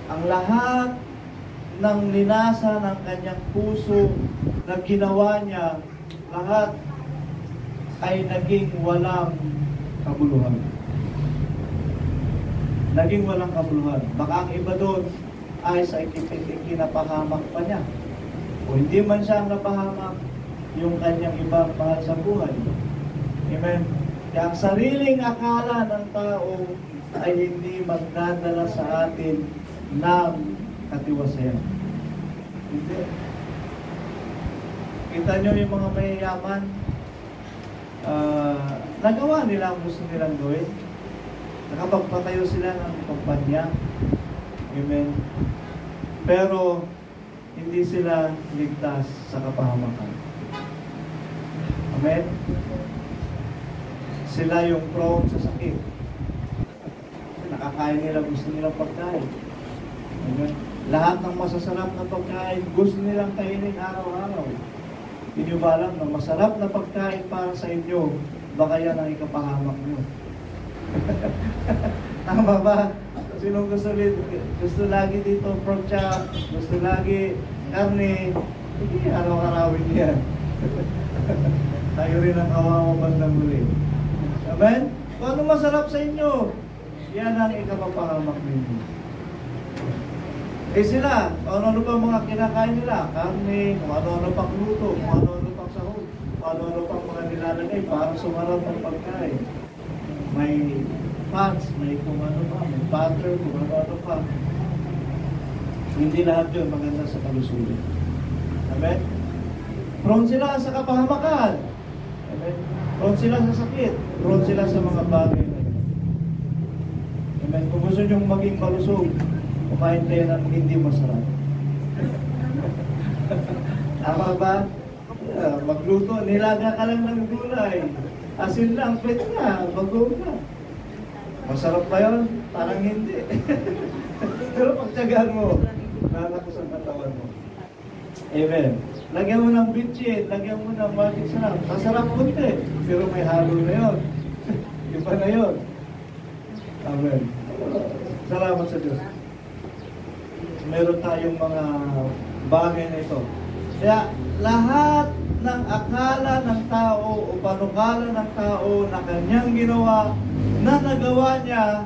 Ang lahat ng linasa ng kanyang puso na ginawa niya, lahat ay naging walang kabuluhan. Naging walang kabuluhan. Baka ang iba doon ay sa ikinapahamak pa niya. O hindi man siya ang napahamak, yung kanyang ibang mahal sa buhay. Amen? Kaya ang sariling akala ng tao ay hindi magdadala sa atin ng katiwasayan. Hindi. Kita nyo yung mga mayayaman, nagawa nila ang gusto nilang gawin. Nakapagpatayo sila ng kumpanya. Amen. Pero hindi sila ligtas sa kapahamakan. Amen. Sila yung prone sa sakit. Nakakain nila, gusto nilang pagkain. Amen. Lahat ng masasarap na pagkain, gusto nilang kainin araw-araw. Hindi nyo ba alam na masarap na pagkain para sa inyo, baka yan ang ikapahamak nyo. Tama ba? Sinong gusto lagi dito pork chop, gusto lagi karne, hindi araw-arawin yan. Tayo rin ang kawawa bandang huli. Amen? Kung ano masarap sa inyo, yan ang ikapapahamak ninyo. Eh sila, kung ano pa mga kinakain nila, karne, kung ano pang luto, kung ano pang sahog, kung ano pang mga nilalagay para sumarap ng pagkain. May fats, may kung ano pa, may butter, kung ano pa. Hindi lahat yun maganda sa kalusugan. Amen? Prone sila sa kapahamakan. Amen? Prone sila sa sakit. Prone sila sa mga bagay na yun. Amen? Kung gusto nyo maging malusog, kumain kayo ng hindi masarap. Tama ba? Magluto, nilaga ka lang ng gulay. Asin lang, pwede na, bago na. Masarap ba yun? Parang hindi. Pero pagtyagaan mo, lalakos ang katawan mo. Amen. Lagyan mo ng bitchin, lagyan mo ng magic sarap. Masarap kunti, pero may halo na yun. Iba na yun. Amen. Salamat sa Diyos. Meron tayong mga bagay na ito. Kaya lahat ng akala ng tao o panukala ng tao na kanyang ginawa, na nagawa niya,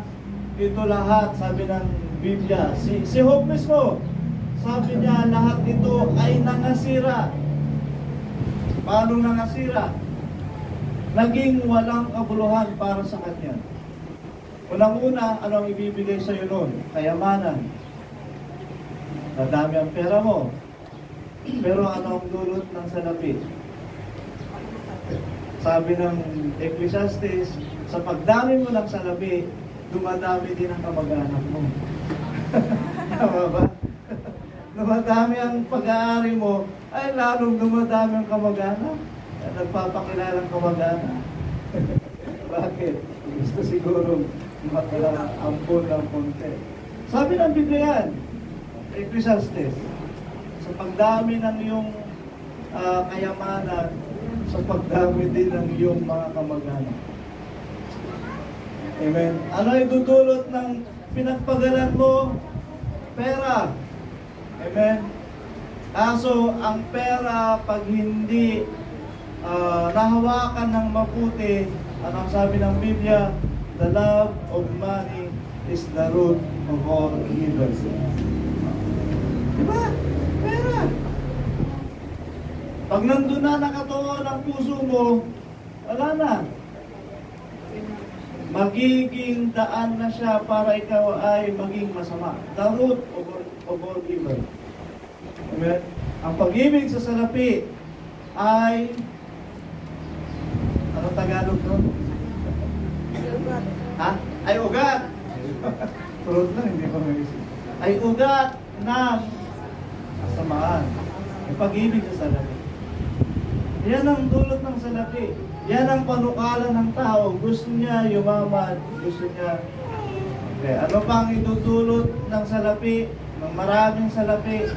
ito lahat, sabi ng Biblia. Si Job mismo, sabi niya, lahat ito ay nangasira. Paano nangasira? Naging walang kabuluhan para sa kanya. Unang-una, ano ang ibibigay sa iyo noon? Kayamanan. Nadami ang pera mo. Pero ano ang dulot ng salapi? Sabi ng Ecclesiastes, sa pagdami mo ng salapi, dumadami din ang kamag-anak mo. Tama ba? Dumadami ang pag-aari mo, ay lalong dumadami ang kamag-anak. Nagpapakilalang kamag-anak. Bakit? Gusto siguro ampun ng punte. Sabi ng Biblia yan, Ecclesiastes, sa pagdami ng iyong kayamanan, sa pagdami din ng iyong mga kamag-anak. Amen. Ano ay dudulot ng pinagpagalan mo? Pera. Amen. Kaso, ang pera, pag hindi nahawakan ng mabuti, anong sabi ng Biblia? The love of money is the root of all evil. Diba? Pera. Pag nandun na nakatawa ng puso mo, wala na. Magiging daan na siya para ikaw ay maging masama. The root of all evil. Amen? Ang pag-ibig sa salapi ay, ano Tagalog doon? Ha? Ay ugat. Turod lang, hindi ko maisip. Ay ugat ng kasamaan. Ang pag-ibig sa salapi. Yan ang dulot ng salapi. Yan ang panukala ng tao. Gusto niya yumaman. Gusto niya. Okay. Ano pang itutulot ng salapi? Ng maraming salapi?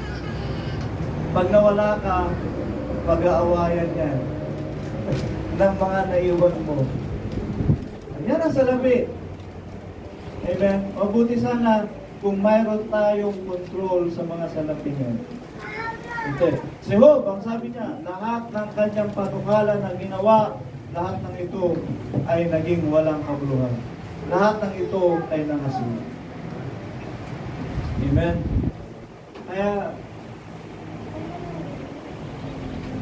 Pag nawala ka, pag-aawayan yan ng mga naiwan mo. Yan ang salapi. Amen? Mabuti sana kung mayroon tayong control sa mga salapi niya. Okay. Si Job, ang sabi niya, lahat ng kanyang panukala na ginawa, lahat ng ito ay naging walang kabuluhan. Lahat ng ito ay nangasina. Amen? Kaya,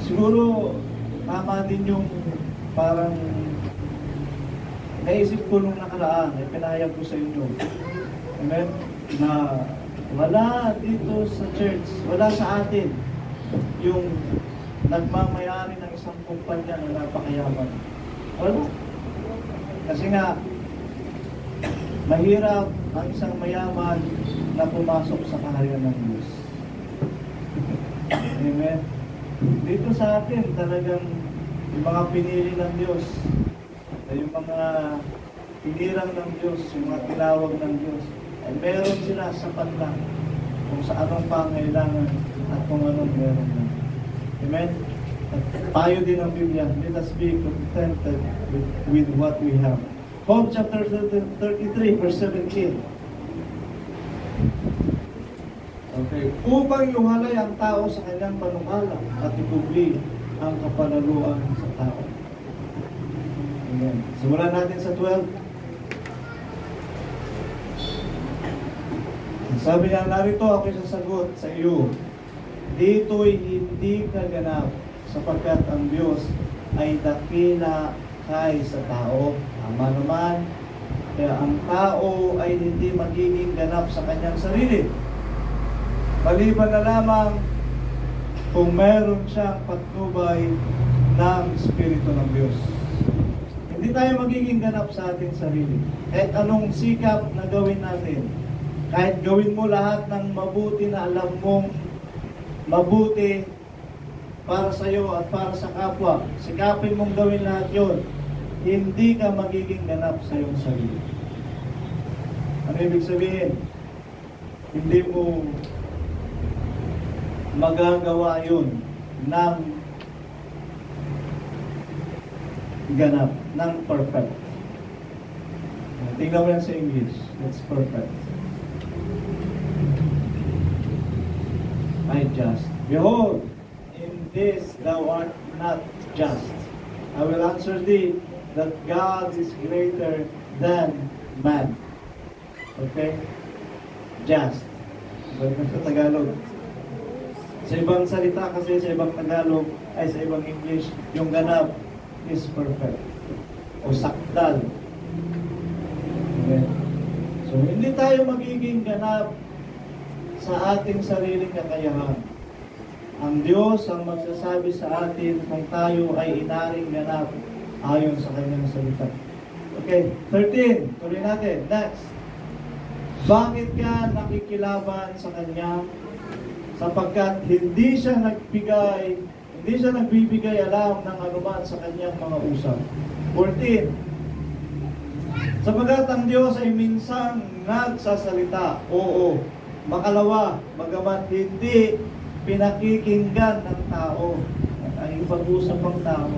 siguro, tama din yung parang naisip ko nung nakaraan, ay pinahayag ko sa inyo. Amen? Na wala dito sa church, wala sa atin, yung nagmamayari ng isang kumpanya na napakayaman. Wala. Kasi nga, mahirap ang isang mayaman na pumasok sa kaharian ng Diyos. Amen? Dito sa atin, talagang yung mga pinili ng Diyos, yung mga pinirang ng Diyos, yung mga tinawag ng Diyos, ay meron sila sapat lang kung sa anong pangailangan at kung anong meron lang. Amen? At payo din ang Biblia, let us be contented with what we have. Job chapter 33, verse 17. Okay. Upang luhalay ang tao sa kanyang panukala at ikubli ang kapanaluan sa tao. Amen. Simulan natin sa 12. Sabi niya, narito ako'y sasagot sa iyo. Dito'y hindi kaganap sapagkat ang Diyos ay dakila kaysa tao. Tama naman. Kaya ang tao ay hindi magiging ganap sa kanyang sarili. Maliban na lamang kung meron siyang patnubay ng Espiritu ng Diyos. Hindi tayo magiging ganap sa ating sarili. Kahit anong sikap na gawin natin, kahit gawin mo lahat ng mabuti na alam mong mabuti para sa iyo at para sa kapwa, sikapin mong gawin lahat yon, hindi ka magiging ganap sa iyong sarili. Ano ibig sabihin? Hindi mo magagawa yun ng ganap, ng perfect. Tingnan mo yan sa English. That's perfect. I just. Behold, in this thou art not just. I will answer thee that God is greater than man. Okay? Just. Balik sa Tagalog. Sa ibang salita kasi, sa ibang Tagalog, ay sa ibang English, yung ganap is perfect. O sakdal. Okay? So, hindi tayo magiging ganap sa ating sariling kakayahan. Ang Diyos ang magsasabi sa atin kung tayo ay inaring ganap ayon sa kanyang salita. Okay, 13. Tuloy natin. Next. Bakit ka nakikilaban sa kanya? Sapagkat hindi siya nagbibigay alam ng anuman sa kanyang mga usap. 14. Sapagkat ang Diyos ay minsang nagsasalita. Oo. Makalawa, bagamat hindi pinakikinggan ng tao. Ay ipag-usap ang tao.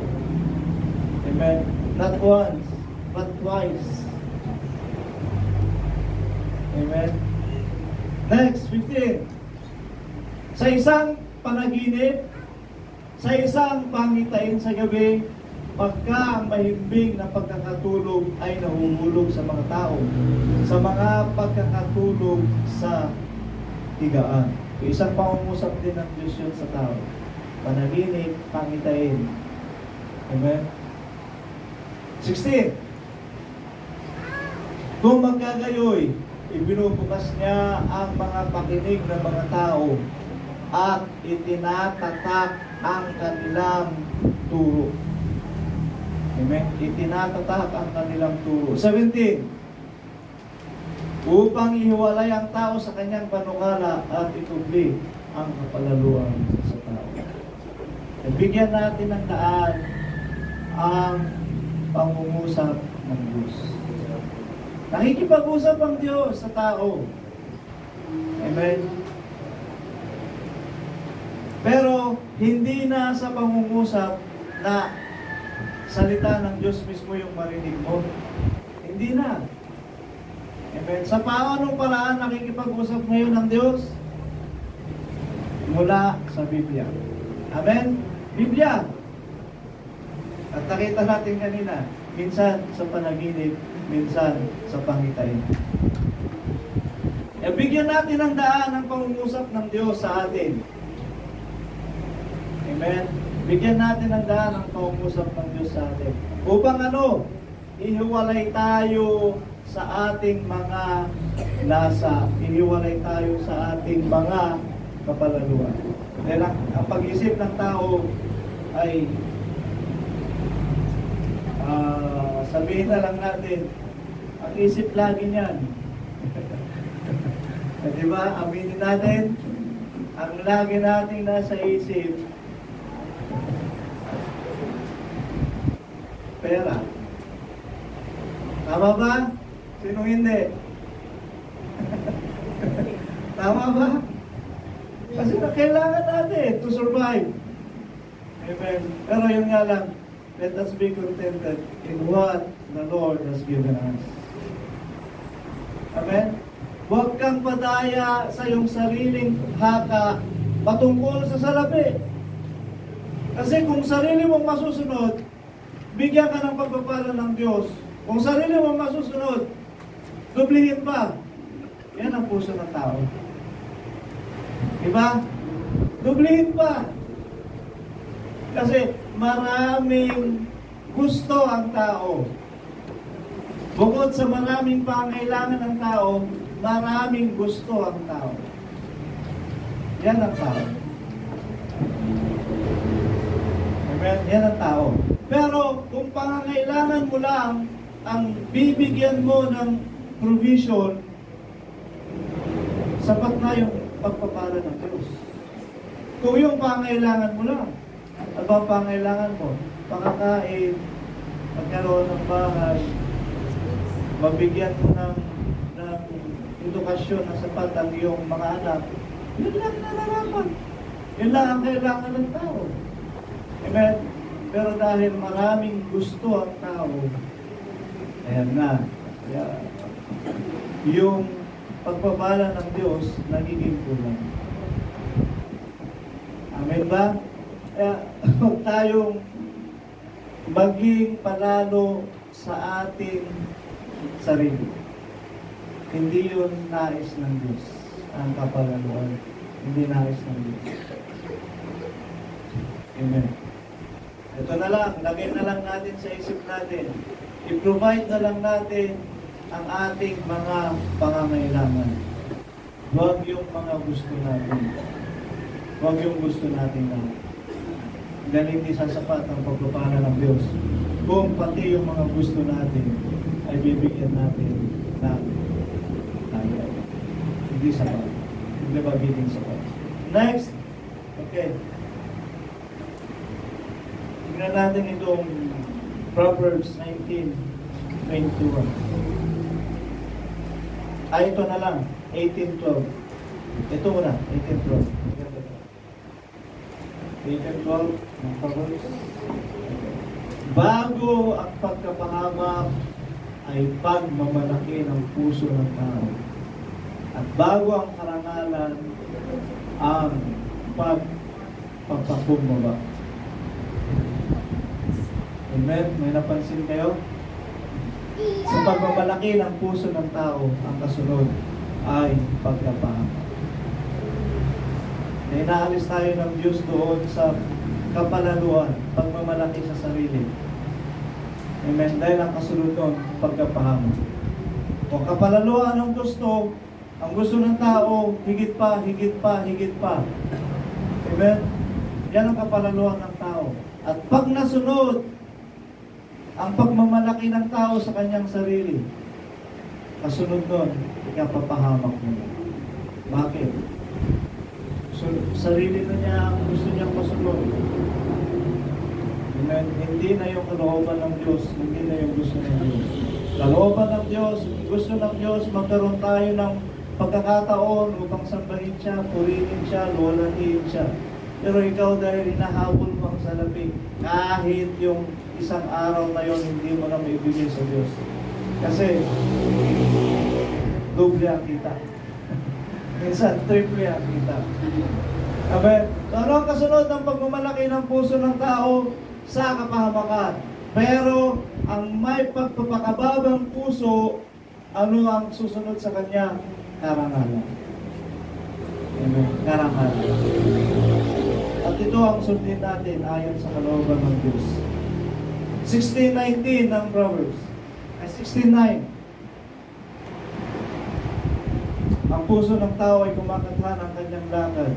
Amen. Not once, but twice. Amen. Next, 15. Sa isang panaginip, sa isang pangitain sa gabi, pagka ang mahimbing na pagkakatulog ay nahuhulog sa mga tao, sa mga pagkakatulog sa higaan. Isang pangungusap din ng Diyos yun sa tao. Panaginip, pangitain. Amen? 16. Kung magkagayoy, ibinubukas niya ang mga pakinig ng mga tao at itinatatak ang kanilang turo. Amen? Itinatatak ang kanilang turo. 17. Upang ihiwalay ang tao sa kanyang panukala at ikubli ang kapalaluan sa tao. Bigyan natin ng daan ang pangungusap ng Diyos. Nakikipag-usap ang Diyos sa tao. Amen? Pero, hindi na sa pangungusap na salita ng Diyos mismo yung marinig mo. Hindi na. Amen? Sa paanong paraan nakikipag-usap ngayon ng Diyos? Mula sa Biblia. Amen? Biblia. At nakita natin kanina, minsan sa panaginip, minsan sa pangitain. Bigyan natin ng daan ang pangungusap ng Diyos sa atin. Amen? Bigyan natin ng daan ang pangungusap ng Diyos sa atin. Upang ihiwalay tayo sa ating mga lasa. Ihiwalay tayo sa ating mga kapalaluan. Dahil ang pag-isip ng tao ay sabihin na lang natin, ang isip lagi niyan. Diba? Aminin natin, ang lagi nating nasa isip, pera. Tama ba? Sino hindi? Tama ba? Kasi kailangan natin to survive. Amen. Pero yun nga lang, let us be contented in what the Lord has given us. Amen? Huwag kang padaya sa iyong sariling haka patungkol sa salapi. Kasi kung sarili mong masusunod, bigyan ka ng pagpapala ng Diyos. Kung sarili mong masusunod, dublihin pa. Yan ang puso ng tao. Diba? Dublihin pa. Kasi maraming gusto ang tao. Bukod sa maraming pangailangan ng tao, maraming gusto ang tao. Yan ang tao. Amen? Yan ang tao. Pero kung pangangailangan mo lang ang bibigyan mo ng provision, sapat na yung pagpapala ng Diyos. Kung yung pangangailangan mo lang, ano ba ang pangangailangan mo? Pakakain, magkaroon ng bahay, mabigyan mo ng edukasyon na sapat ang iyong mga anak. Yun lang nararapat. Yun lang ang kailangan ng tao. Amen? Pero dahil maraming gusto ang tao, ayan na. Kaya, yung pagpapala ng Diyos, nagiging kulang. Amen ba? Kaya, huwag tayong maging panalo sa ating sarili. Hindi yun nais ng Diyos. Ang kapalaluan. Hindi nais ng Diyos. Amen. Ito na lang. Lagay na lang natin sa isip natin. I-provide na lang natin ang ating mga pangangailangan. Huwag yung mga gusto natin. Huwag yung gusto natin lang. Dahil hindi sasapat ang pagpapala ng Diyos. Kung pati yung mga gusto natin ay bibigyan natin na tayo. Hindi sapat. Hindi magiging sapat. Next. Okay. Tignan natin itong Proverbs 19:21. Ito na lang. 18:12. Ito muna. 18:12. 18:12 ng Proverbs. Bago ang pagkapahamak ay pagmamalaki ng puso ng tao. At bago ang karangalan ang pagpapakumbaba. Amen? May napansin kayo? Sa pagmamalaki ng puso ng tao, ang kasunod ay pagkapahamak. Inaalis tayo ng Diyos doon sa kapalaluan, pagmamalaki sa sarili. Amen. Dahil ang kasunod doon, pagkapahamak. Kung kapalaluan ang gusto ng tao, higit pa, higit pa, higit pa. Amen. Yan ang kapalaluan ng tao. At pag nasunod, ang pagmamalaki ng tao sa kanyang sarili, kasunod doon, ikapapahamak mo. Bakit? So, sarili na niya ang gusto niyang masunod. Amen? Hindi na yung kalooban ng Diyos, hindi na yung gusto ng Diyos. Kalooban ng Diyos, gusto ng Diyos, magkaroon tayo ng pagkakataon upang sambahin siya, purihin siya, luwalhatiin siya. Pero ikaw dahil hinahabol mo ang salapi, kahit yung isang araw na yon hindi mo na maibigay sa Diyos. Kasi, doble ang kita. Minsan, triple ang kita. Amen? So, ano ang kasunod ng pagmamalaki ng puso ng tao? Sa kapahamakan. Pero, ang may pagpapakababang puso, ano ang susunod sa kanya? Karangalan. Amen? Karangalan. At ito ang sundin natin ayon sa kalooban ng Diyos. 16:19 ng Proverbs. 16:9. Ang puso ng tao ay kumakathan ng kanyang lakad.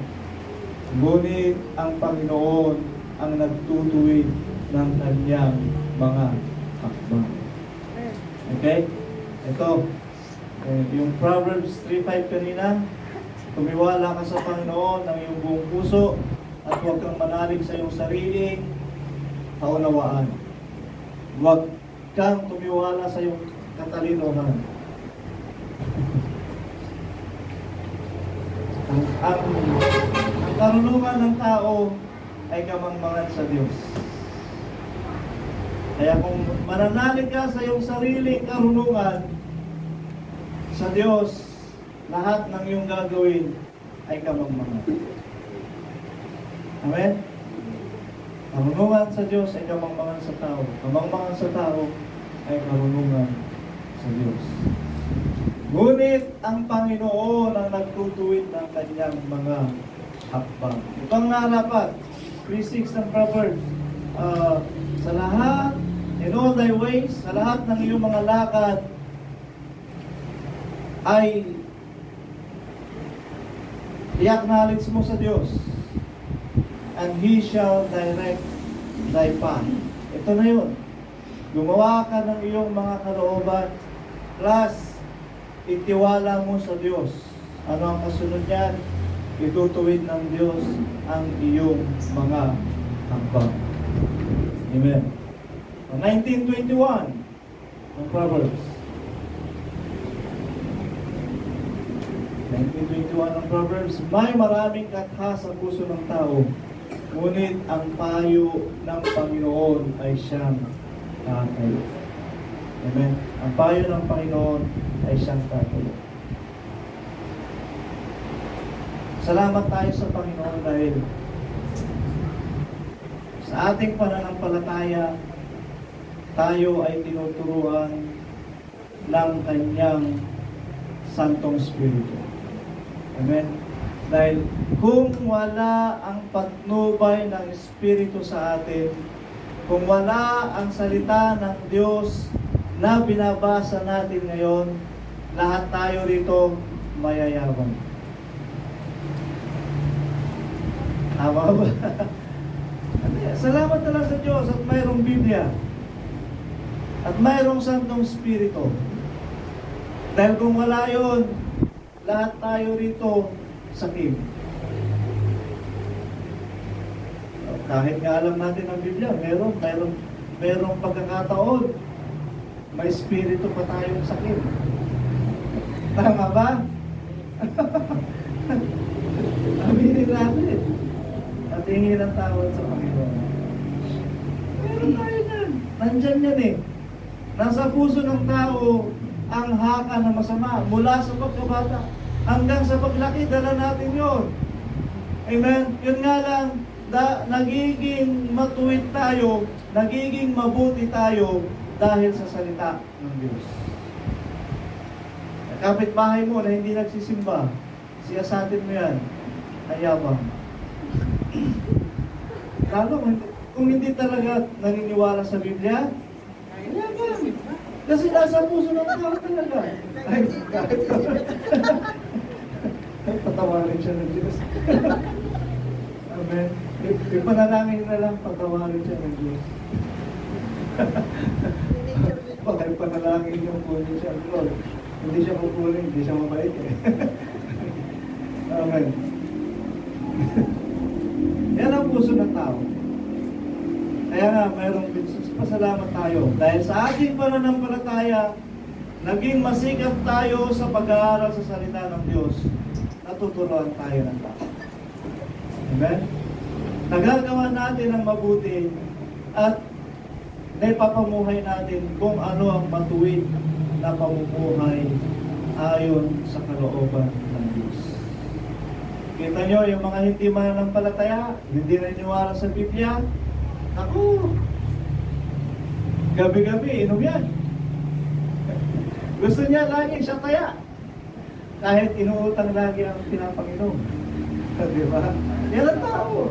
Ngunit ang Panginoon ang nagtutuwid ng kanyang mga hakbang. Okay? Ito. Yung Proverbs 3:5 kanina. Tumiwala ka sa Panginoon ng iyong buong puso at huwag kang manalig sa iyong sariling kaunawaan. Huwag kang tumiwala sa iyong katalinuhan. Ang karunungan ng tao ay kamangmangan sa Diyos. Kaya kung mananalig ka sa iyong sariling karunungan sa Diyos, lahat ng iyong gagawin ay kamangmangan. Amen? Karunungan sa Diyos ay kamangmangan sa tao. Kamangmangan sa tao ay karunungan sa Diyos. Ngunit ang Panginoon ang nagtutuwid ng kanyang mga hakbang. Ibang narapat, 3:6 ng Proverbs, sa lahat, in all thy ways, sa lahat ng iyong mga lakad, ay i-acknowledge mo sa Diyos, and He shall direct thy path. Ito na yun. Gumawa ka ng iyong mga kalooban, plus, itiwala mo sa Diyos. Ano ang kasunod niyan? Itutuwid ng Diyos ang iyong mga hakbang. Amen. 19:21 ng Proverbs. 19:21 ng Proverbs, may maraming katha sa puso ng tao, ngunit ang payo ng Panginoon ay siyang tatayo. Amen. Ang payo ng Panginoon ay siyang tatayo. Salamat tayo sa Panginoon dahil sa ating pananampalataya, tayo ay tinuturuan ng Kanyang Santong Espiritu. Amen. Dahil kung wala ang patnubay ng Espiritu sa atin, kung wala ang salita ng Diyos na binabasa natin ngayon, lahat tayo rito mayayabang. Tama ba? Salamat na lang sa Diyos at mayroong Biblia at mayroong Santong Espiritu. Dahil kung wala yun, lahat tayo rito sakit. Kahit nga alam natin ang Biblia, merong pagkakataon, may espiritu pa tayong sakit. Tama ba? Aminin natin. At hingin ang tawad sa Panginoon. Meron tayo yan. Nandyan yan eh. Nasa puso ng tao ang haka na masama. Mula sa pagkabata hanggang sa paglaki, dala natin yun. Amen? Yun nga lang, nagiging matuwid tayo, nagiging mabuti tayo dahil sa salita ng Diyos. Kapitbahay mo na hindi nagsisimba, siyasatin mo yan, ayabang. Lalo kung hindi talaga naniniwala sa Biblia, ayabang. Kasi nasa puso ng tao talaga. Ay, kahit patawarin siya ng Diyos. Amen. Ipanalangin na lang, patawarin siya ng Diyos. Baka ipanalangin yung kunin siya. Lord, hindi siya kukunin, hindi siya mabait eh. Amen. Yan ang puso ng tao. Kaya nga, mayroong pasalamat tayo. Dahil sa ating pananampalataya, naging masikap tayo sa pag-aaral sa salita ng Diyos. Natuturuan tayo ng tama. Amen? Nagagawa natin ang mabuti at naipapamuhay natin kung ano ang matuwid na pamumuhay ayon sa kalooban ng Diyos. Kita nyo, yung mga hindi mananampalataya, hindi naniniwala sa Biblia, ako, gabi-gabi, inom yan. Gusto niya lagi siya taya. Kahit inuutang lagi ang pinapanginom. Diba? Yan ang tao.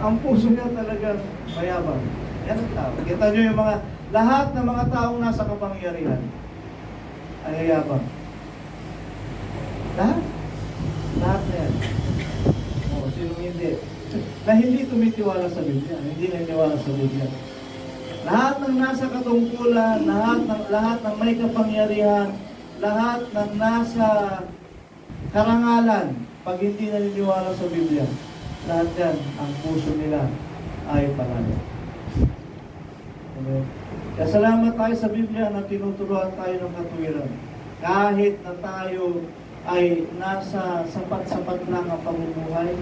Ang puso niya talagang mayabang. Yan ang tao. Kita nyo yung mga, lahat ng mga taong nasa kapangyarihan ay yayabang. Lahat. Lahat na yan. O, sino hindi? Na hindi tumitiwala sa Biblia, hindi naniniwala sa Biblia. Lahat ng nasa katungkulan, lahat ng may kapangyarihan, lahat ng nasa karangalan, pag hindi naniniwala sa Biblia, lahat yan, ang puso nila ay palaya. Okay. Kaya salamat tayo sa Biblia na tinuturuan tayo ng katuwiran. Kahit na tayo ay nasa sapat-sapat lang ang pamumuhay,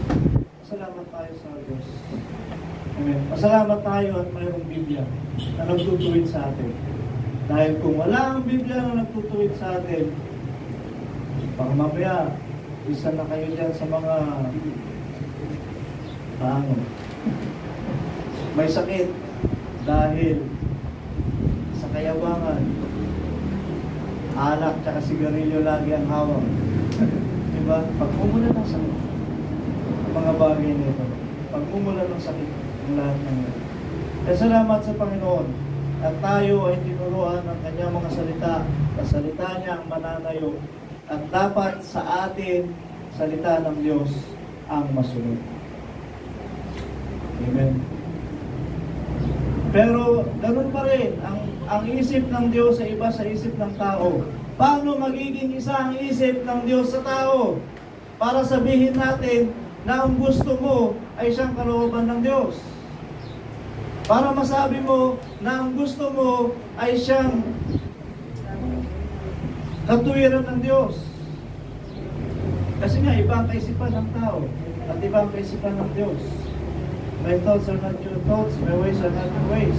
salamat tayo sa Diyos. Amen. Pasalamat tayo at mayroong Biblia na nagtutuwid sa atin. Dahil kung wala ang Biblia na nagtutuwid sa atin, baka mamaya, isa na kayo dyan sa mga may sakit dahil sa kayabangan, alak tsaka sigarilyo lagi ang hawak. Diba? Pagmumula ng sakit, mga bagay nito. Pagmumula ng sakit, ang lahat ng ito. Kaya salamat sa Panginoon at tayo ay tinuruan ng kanyang mga salita. Sa salita niya ang mananayo at dapat sa atin salita ng Diyos ang masunod. Amen. Pero ganun pa rin ang isip ng Diyos ay iba sa isip ng tao. Paano magiging isa ang isip ng Diyos sa tao? Para sabihin natin na ang gusto mo ay siyang kalooban ng Diyos. Para masabi mo na ang gusto mo ay siyang katuwiran ng Diyos. Kasi nga, iba ang kaisipan ng tao at iba ang kaisipan ng Diyos. My thoughts are not your thoughts, my ways are not your ways.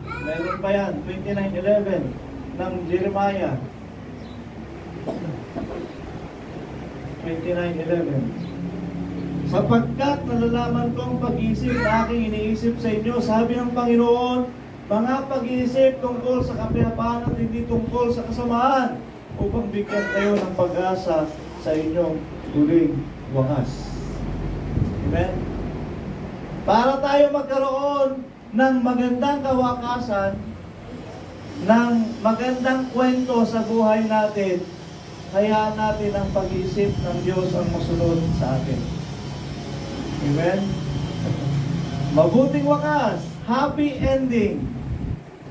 Mayroon pa yan, 29:11 ng Jeremiah. 29:11. Sapagkat nalalaman ko ang pag-iisip na aking iniisip sa inyo, sabi ng Panginoon, mga pag-iisip tungkol sa kapayapaan at hindi tungkol sa kasamaan, upang bigyan kayo ng pag-asa sa inyong huling wakas. Amen? Para tayo magkaroon ng magandang kawakasan, ng magandang kwento sa buhay natin, hayaan natin ang pag-iisip ng Diyos ang masunod sa atin. Amen? Mabuting wakas, happy ending,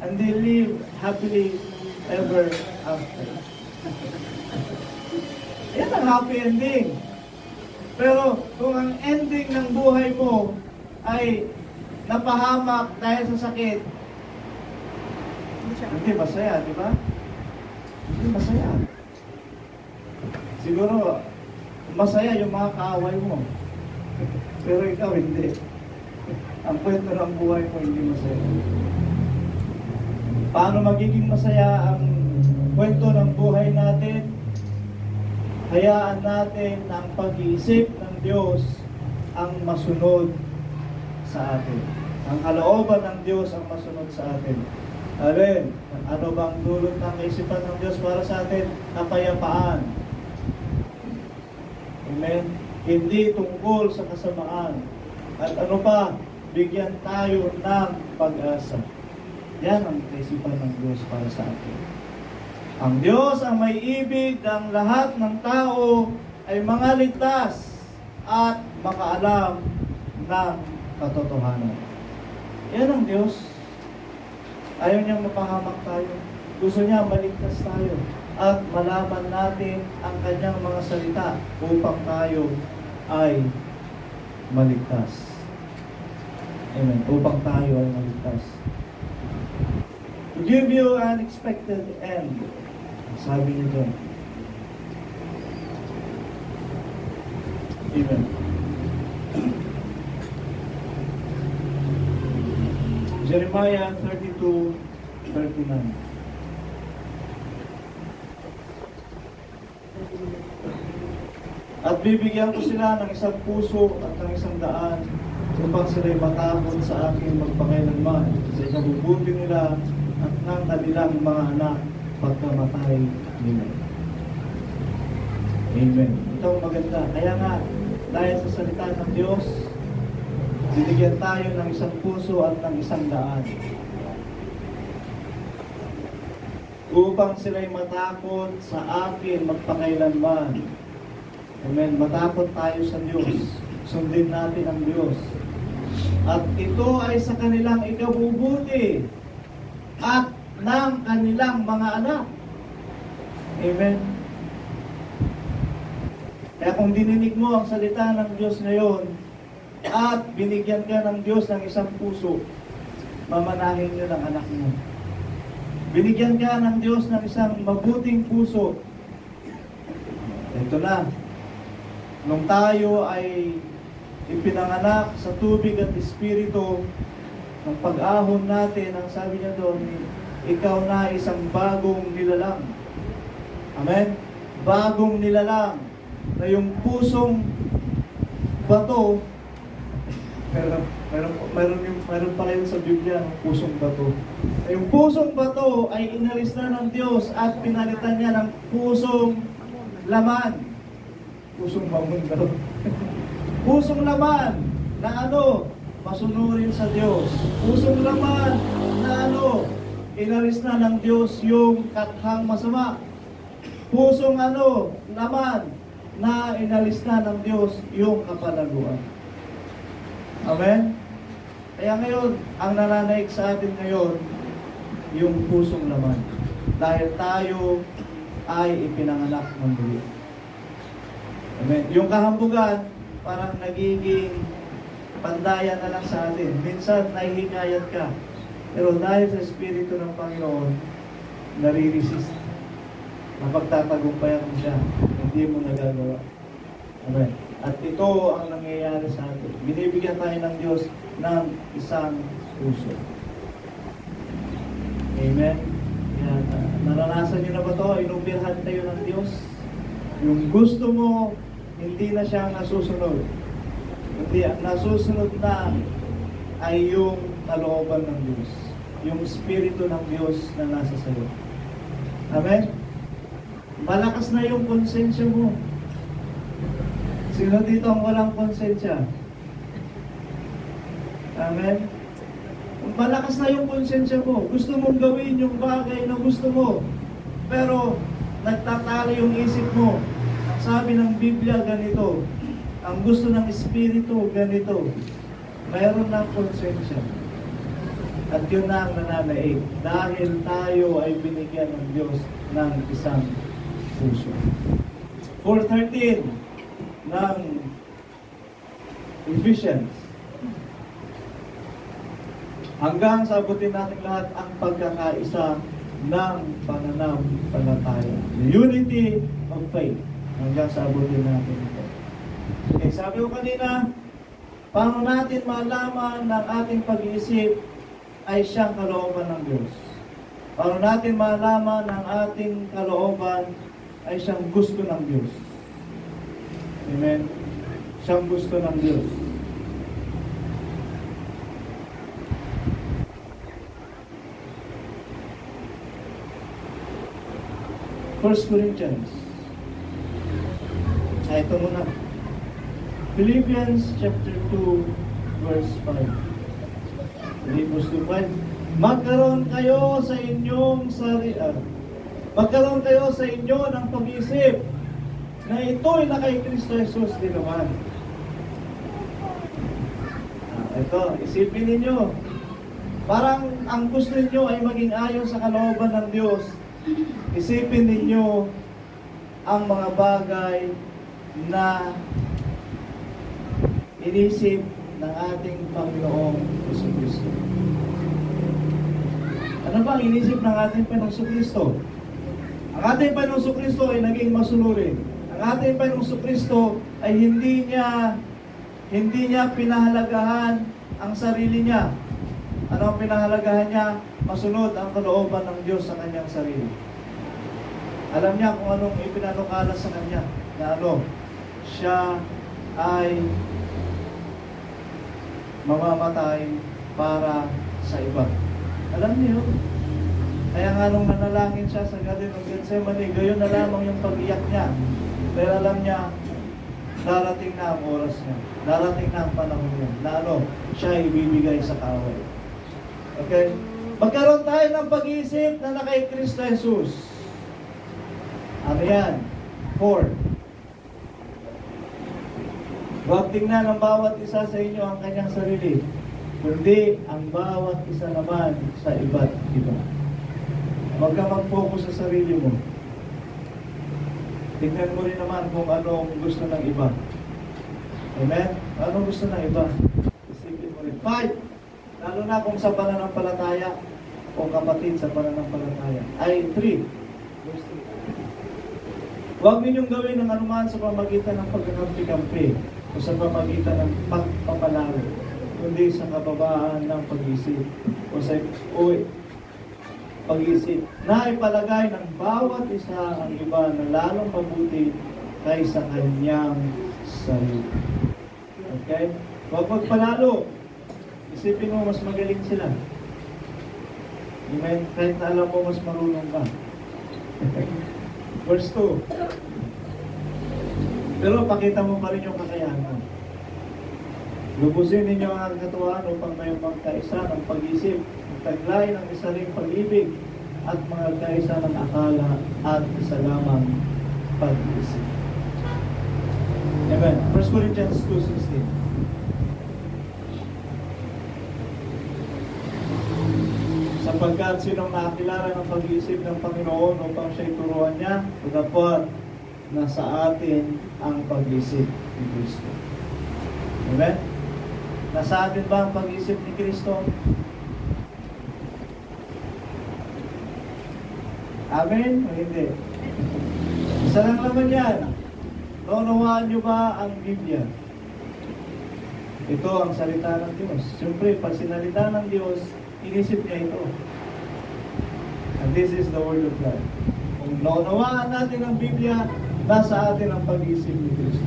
and they live happily ever after. Yan ang happy ending. Pero kung ang ending ng buhay mo ay napahamak dahil sa sakit, hindi masaya, di ba? Hindi masaya. Siguro, masaya yung mga kaaway mo. Pero ikaw hindi. Ang kwento ng buhay mo hindi masaya. Paano magiging masaya ang kwento ng buhay natin? Hayaan natin na ang pag-iisip ng Diyos ang masunod sa atin. Ang kalooban ng Diyos ang masunod sa atin. Amen. Ano bang dulot ng kaisipan ng Diyos para sa atin? Kapayapaan. Amen. Hindi tungkol sa kasamaan. At ano pa? Bigyan tayo ng pag-asa. Yan ang kaisipan ng Diyos para sa atin. Ang Diyos ang may ibig ng lahat ng tao ay mga ligtas at makaalam ng katotohanan. Yan ang Diyos. Ayaw niyang mapahamak tayo. Gusto niya maligtas tayo. At malaman natin ang kanyang mga salita upang tayo ay maligtas. Amen. Upang tayo ay maligtas. To give you an expected end. Sabi niyo doon. Amen. Jeremiah 32:39. At bibigyan ko sila ng isang puso at ng isang daan upang sila'y matakot sa akin magpakailanman sa ikabubuti nila at ng kanilang mga anak pagkamatay nila. Amen. Ito ang maganda. Kaya nga, dahil sa salita ng Diyos, binigyan tayo ng isang puso at ng isang daan upang sila'y matakot sa akin magpakailanman. Amen. Matakot tayo sa Diyos. Sundin natin ang Diyos. At ito ay sa kanilang ikabubuti at ng kanilang mga anak. Amen. Kaya kung dininig mo ang salita ng Diyos ngayon at binigyan ka ng Diyos ng isang puso, mamanahin niyo ng anak mo. Binigyan ka ng Diyos ng isang mabuting puso. Ito na. Nung tayo ay ipinanganak sa tubig at espiritu, ng pag-ahon natin, ang sabi niya doon, ikaw na isang bagong nilalang. Amen? Bagong nilalang na yung pusong bato, meron pala yun sa Biblia, ng pusong bato. Yung pusong bato ay inalis na ng Diyos at pinalitan niya ng pusong laman. Pusong mamon daw. Pusong laman na ano? Masunurin sa Diyos. Pusong laman na ano? Inalis na ng Diyos yung kathang masama. Pusong ano? Laman na inalis na ng Diyos yung kapalaguan. Amen? Kaya ngayon, ang nananaig sa atin ngayon, yung pusong laman. Dahil tayo ay ipinanganak ng muli. Amen. Yung kahambugan, parang nagiging pandayan na lang sa atin. Minsan, nahihingayat ka. Pero dahil sa Espiritu ng Panginoon, nare-resist. Napagtatagumpayan mo siya. Hindi mo nagagawa. Amen. At ito ang nangyayari sa atin. Binibigyan tayo ng Diyos ng isang puso. Amen. Yan. Naranasan niyo na ba ito? Inumbirhan tayo ng Diyos. Yung gusto mo, hindi na siya nasusunod. Hindi, nasusunod na ay yung kalooban ng Diyos. Yung Espiritu ng Diyos na nasa sayo. Amen? Malakas na yung konsensya mo. Sino dito ang walang konsensya? Amen? Malakas na yung konsensya mo. Gusto mong gawin yung bagay na gusto mo. Pero nagtatalo yung isip mo. Ang sabi ng Biblia ganito. Ang gusto ng Espiritu ganito. Mayroon ng konsensya. At yun na ang nananaig. Dahil tayo ay binigyan ng Diyos ng isang puso. 4:13 ng Ephesians. Hanggang sa abutin natin lahat ang pagkakaisa ng pananampalataya. The unity of faith. Hanggang sa abutin natin ito. Okay, sabi ko kanina, paano natin malaman ng ating pag-iisip ay siyang kalooban ng Diyos? Paano natin malaman ng ating kalooban ay siyang gusto ng Diyos? Amen? Siyang gusto ng Diyos. First Corinthians. Ito muna. Philippians chapter 2 verse 5. Philippians 2:5. Magkaroon kayo sa inyong magkaroon kayo sa inyo ng pag-iisip na ito'y na kay Kristo Jesus din naman. Ito, isipin ninyo. Parang ang gusto ninyo ay maging ayon sa kalooban ng Diyos. Isipin ninyo ang mga bagay na inisip ng ating Panginoong Jesucristo. Ano ba ang inisip ng ating Panginoong Jesucristo? Ang ating Panginoong Jesucristo ay naging masunurin. Ang ating Panginoong Jesucristo ay hindi niya pinahalagahan ang sarili niya. Ano ang pinahalagahan niya? Masunod ang kalooban ng Diyos sa kanyang sarili. Alam niya kung anong ipinanukala sa kanya na siya ay mamamatay para sa iba. Alam niyo, kaya nga nung nanalangin siya sa Garden of Gethsemane, gayon na lamang yung pag-iyak niya. Pero alam niya, darating na ang oras niya. Darating na ang panahon niya na siya ibibigay sa kaaway. Okay? Magkaroon tayo ng pag-iisip na kay Kristo Jesus. Ano yan? 4. Huwag tingnan ng bawat isa sa inyo ang kanyang sarili, kundi ang bawat isa naman sa iba't iba. Huwag ka mag-focus sa sarili mo. Tingnan mo rin naman kung anong gusto ng iba. Amen? Anong gusto ng iba? Isipin mo rin. 5. Lalo na kung sa pananampalataya o kapatid sa pananampalataya. 3. Verse 3. Huwag ninyong gawin ng anuman sa pamagitan ng pagkakampi-kampi o sa pamagitan ng pagpapalaro, kundi sa kababaan ng pag-isip o pag-isip na ipalagay ng bawat isa ang iba na lalong mabuti kaysa kanyang sarili. Okay? Huwag magpalalo. Isipin mo mas magaling sila. Amen? Kahit na alam mo mas marunong ka. Verse 2. Pero pakita mo pa rin yung kakayahan. Lubusin ninyo ang katuwaan upang may magkaisa ng pag-isip, taglay ng isa ring pag-ibig, at magkaisa ng akala at isa lamang pag-isip. Amen. 1 Corinthians 2:16. Sapagkat sinong nakakilala ng pag-iisip ng Panginoon upang siya'y turuan niya, dapat nasa atin ang pag-iisip ni Kristo. Amen? Nasa atin ba ang pag-iisip ni Kristo? Amen? O hindi? Isa lang naman yan. Naunawaan niyo ba ang Biblia? Ito ang salita ng Diyos. Siyempre, pag sinalita ng Diyos, inisip niya ito. And this is the Word of God. Kung naunawaan natin ang Biblia, nasa atin ang pag-iisip ni Kristo.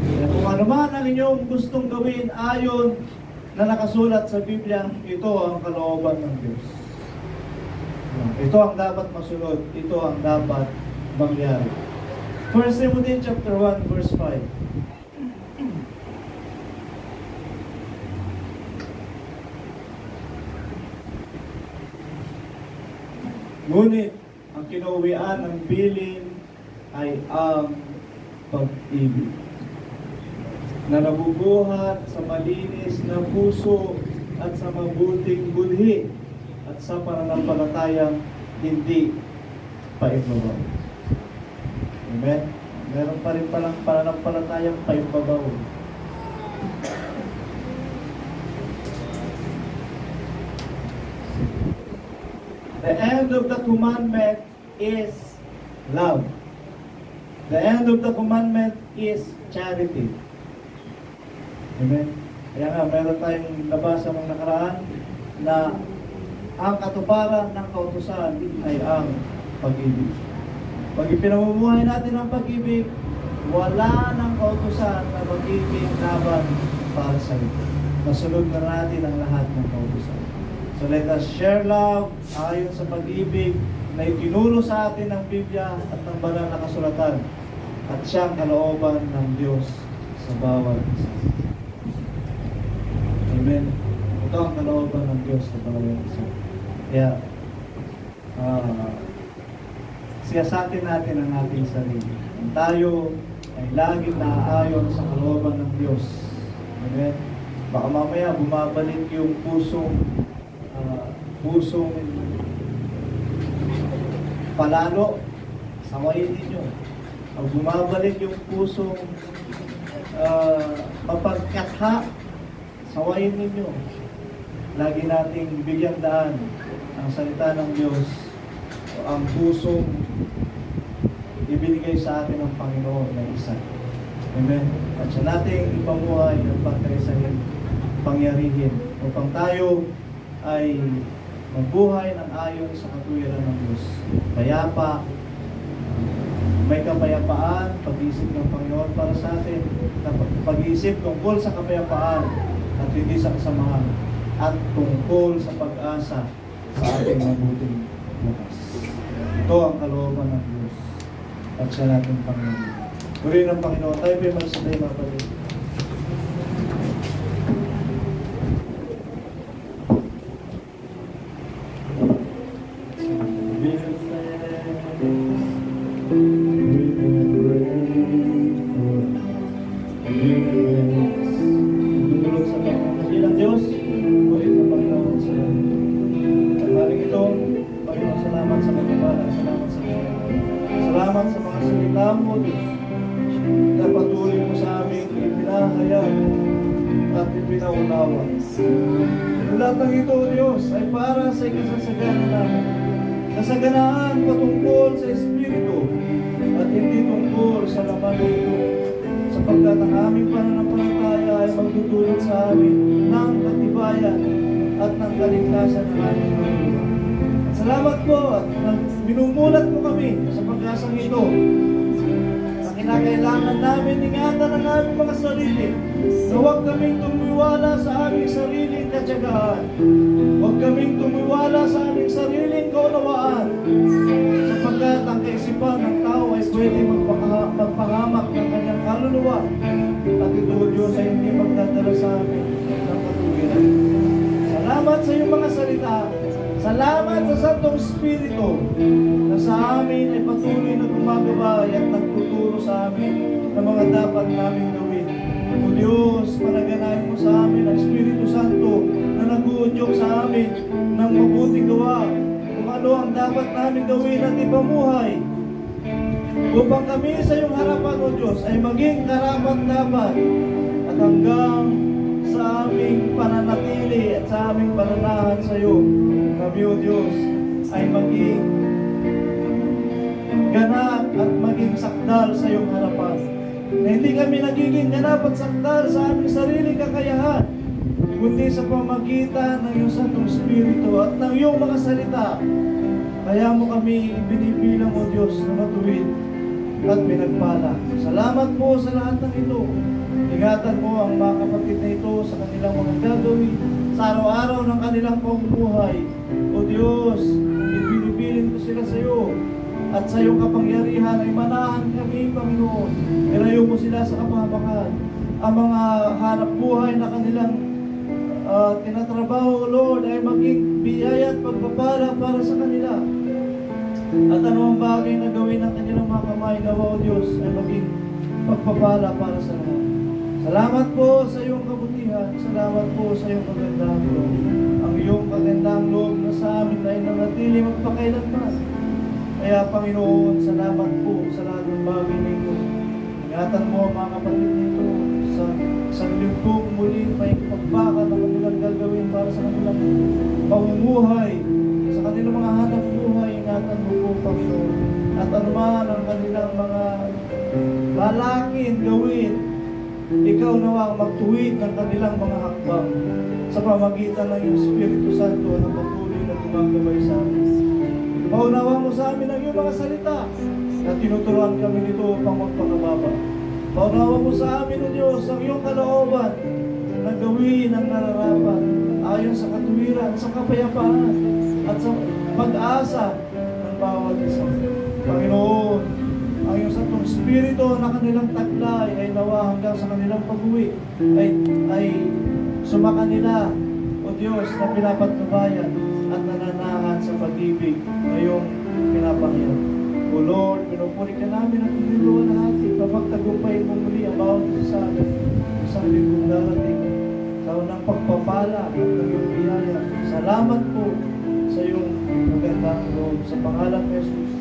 Kaya kung ano man ang inyong gustong gawin ayon na nakasulat sa Biblia, ito ang kalooban ng Diyos. Ito ang dapat masunod. Ito ang dapat mangyari. 1 Timothy chapter 1 verse 5. Ngunit ang kinauwian ng bilin ay ang pag-ibig na nabubuhat sa malinis na puso at sa mabuting budhi at sa pananampalatayang hindi paimbabaw. Amen? Meron pa rin palang pananampalatayang paimbabaw. The end of the commandment is love. The end of the commandment is charity. Amen? Kaya nga, meron tayong nabasa ng nakaraan na ang katuparan ng kautusan ay ang pag-ibig. Pag ipinamumuhay natin ang pag-ibig, wala ng kautusan na magiging laban para sa ito. Nasunod na natin ang lahat ng kautusan. So let us share love ayon sa pag-ibig na itinuro sa atin ng Biblia at ng banal na kasulatan at siyang kalooban ng Diyos sa bawat isa. Amen. Ito ang kalooban ng Diyos sa bawat isa. Kaya, siyasatin natin ang ating sarili. Kung tayo ay laging naaayon sa kalooban ng Diyos. Amen. Baka mamaya bumabalik yung pusong palalo, sawayin ninyo. Pag bumabalik yung pusong mapagkatha, sawayin ninyo. Lagi nating bigyang daan ang salita ng Diyos o ang pusong ibinigay sa atin ng Panginoon na isa. Amen. At siya nating ipamuhay ng pagkaisahin, pangyarihin upang tayo ay magbuhay ng ayon sa katuwiran ng Diyos. Payapa, may kapayapaan, pag-iisip ng Panginoon para sa atin, pag-iisip tungkol sa kapayapaan at hindi sa kasamahan, at tungkol sa pag-asa sa ating mabuting bukas. Ito ang kalooban ng Diyos at siya natin Panginoon. Purihin ng Panginoon, tayo pa magsalay mga kapatid. Tutulog sa pagmamahal ng Diyos, purihin ng Panginoon sa haring ito. Panginoon, salamat sa pagmamahal, salamat sa mga salamat sa mga salita mo, Diyos, na patuloy mo sa aming ipinahayag at ipinaunawa. Lahat ng ito, Diyos, ay para sa ikasasagana namin. Kasaganaan patungkol sa Espiritu at hindi tungkol sa laman nito, sapagkat ang aming pananampalataya ay magtutulog sa amin ng katibayan at ng kaligtasan ng aming mga. Salamat po at minumulat po kami sa pag-asang ito na kinakailangan namin ingatan ang aming mga sarili na huwag kaming tumiwala sa aming sariling katyagaan, huwag kaming tumiwala sa aming sariling kaunawaan, sapagkat ang kaisipan ng tao ay pwede magpahamak ng kanyang kaluluwa at ito, Diyos, ay hindi magdadala sa amin ng katuwiran. Salamat sa iyong mga salita. Salamat sa Santong Espiritu na sa amin ay patuloy na gumagabay at nagtuturo sa amin ng mga dapat namin gawin. O Diyos, panaganahin mo sa amin ang Espiritu Santo na nag-uudyok sa amin ng mabuting gawa kung ano ang dapat namin gawin at ipamuhay upang kami sa iyong harapan, O Diyos, ay maging karapat-dapat at hanggang sa aming pananatili at sa aming pananahan sa iyo, kami, O Diyos, ay maging ganap at maging sakdal sa iyong harapan. Na hindi kami nagiging ganap at sakdal sa aming sariling kakayahan, kundi sa pamagitan ng iyong Santong Espiritu at ng iyong mga salita. Kaya mo kami binibilang, O Diyos, na matuwid at pinagpala. Salamat po sa lahat ng ito. Ingatan mo ang mga kapatid na ito sa kanilang mga gagawin sa araw-araw ng kanilang pamumuhay. O Diyos, ibinibilin ko sila sa iyo at sa iyong kapangyarihan ay manahan kami, Panginoon. Ilayo mo sila sa kapahamakan. Ang mga hanap buhay na kanilang tinatrabaho, Lord, ay maging biyaya at pagpapala para sa kanila. At anumang bagay na gawin ng kanilang mga kamay, nawa, O Diyos, ay maging pagpapala para sa lahat. Salamat po sa iyong kabutihan. Salamat po sa iyong magandang loob. Ang iyong magandang loob na sa amin ay nanatili magpakailanman. Kaya, Panginoon, salamat po sa lahat ng bagay nito. Ingatan mo ang mga kapatid nito sa isang lingkong muli may pagbaka na kanilang gagawin para sa kanilang pamumuhay, sa kanilang mga hanap buhay. Ingatan mo po, Panginoon. At anuman ang kanilang mga balangin gawin, ikaw nawa magtuwid ng kanilang mga hakbang sa pamagitan ng iyong Espiritu Santo na patuloy na gumagabay sa amin. Paunawa mo sa amin ang iyong mga salita na tinuturuan kami nito upang magpakababa. Paunawa mo sa amin, O Diyos, ang iyong kalooban na gawin ang nararapat ayon sa katuwiran, sa kapayapaan at sa pag-asa ng bawat isa. Panginoon, ang iyong Santong Espiritu na kanilang taglay ay nawa hanggang sa kanilang pag-uwi ay sumaka nila, O Diyos, na pinapatnubayan at nananahan sa pag-ibig na iyong pinapangyan. O Lord, pinupuri ka namin at pinuluan natin kapag tagumpayin mo muli ang bawat isa sa amin isang linggong darating sa unang pagpapala at ng iyong biyaya. Salamat po sa iyong magandang loob sa pangalan ni Jesus.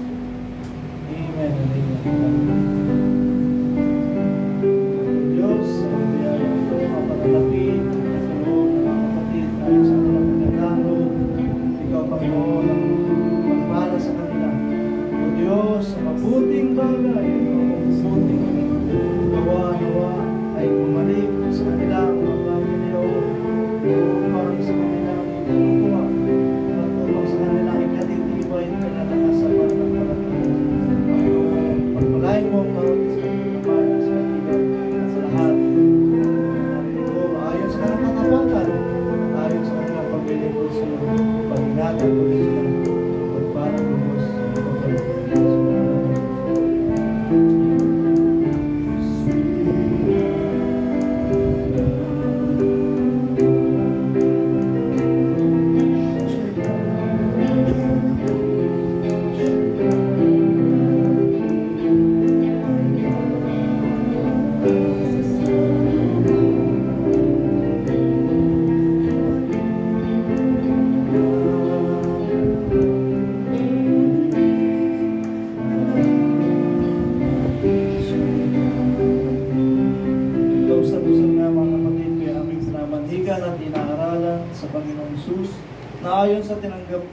Amen and amen. Diyos, ang biyaya ito, mapanalapin,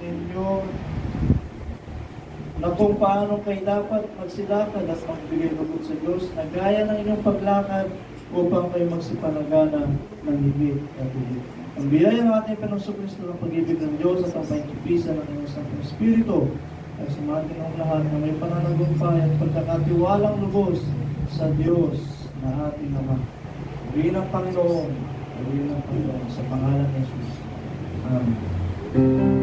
ninyo na kung paano kayo dapat magsilakad at magbigay lugod sa Diyos na gaya ng inyong paglakad upang kayo magsipanagana ng higit at higit. Ang biyaya ng ating Panginoong Kristo ng pag-ibig ng Diyos at ang pagkikipisan ng inyong Santong Espiritu ay sumatin ang lahat na may pananagumpay at pagkakatiwalang lubos sa Diyos na ating Ama. Purihin ang Panginoon, purihin ang Panginoon sa pangalan ni Jesus. Amen.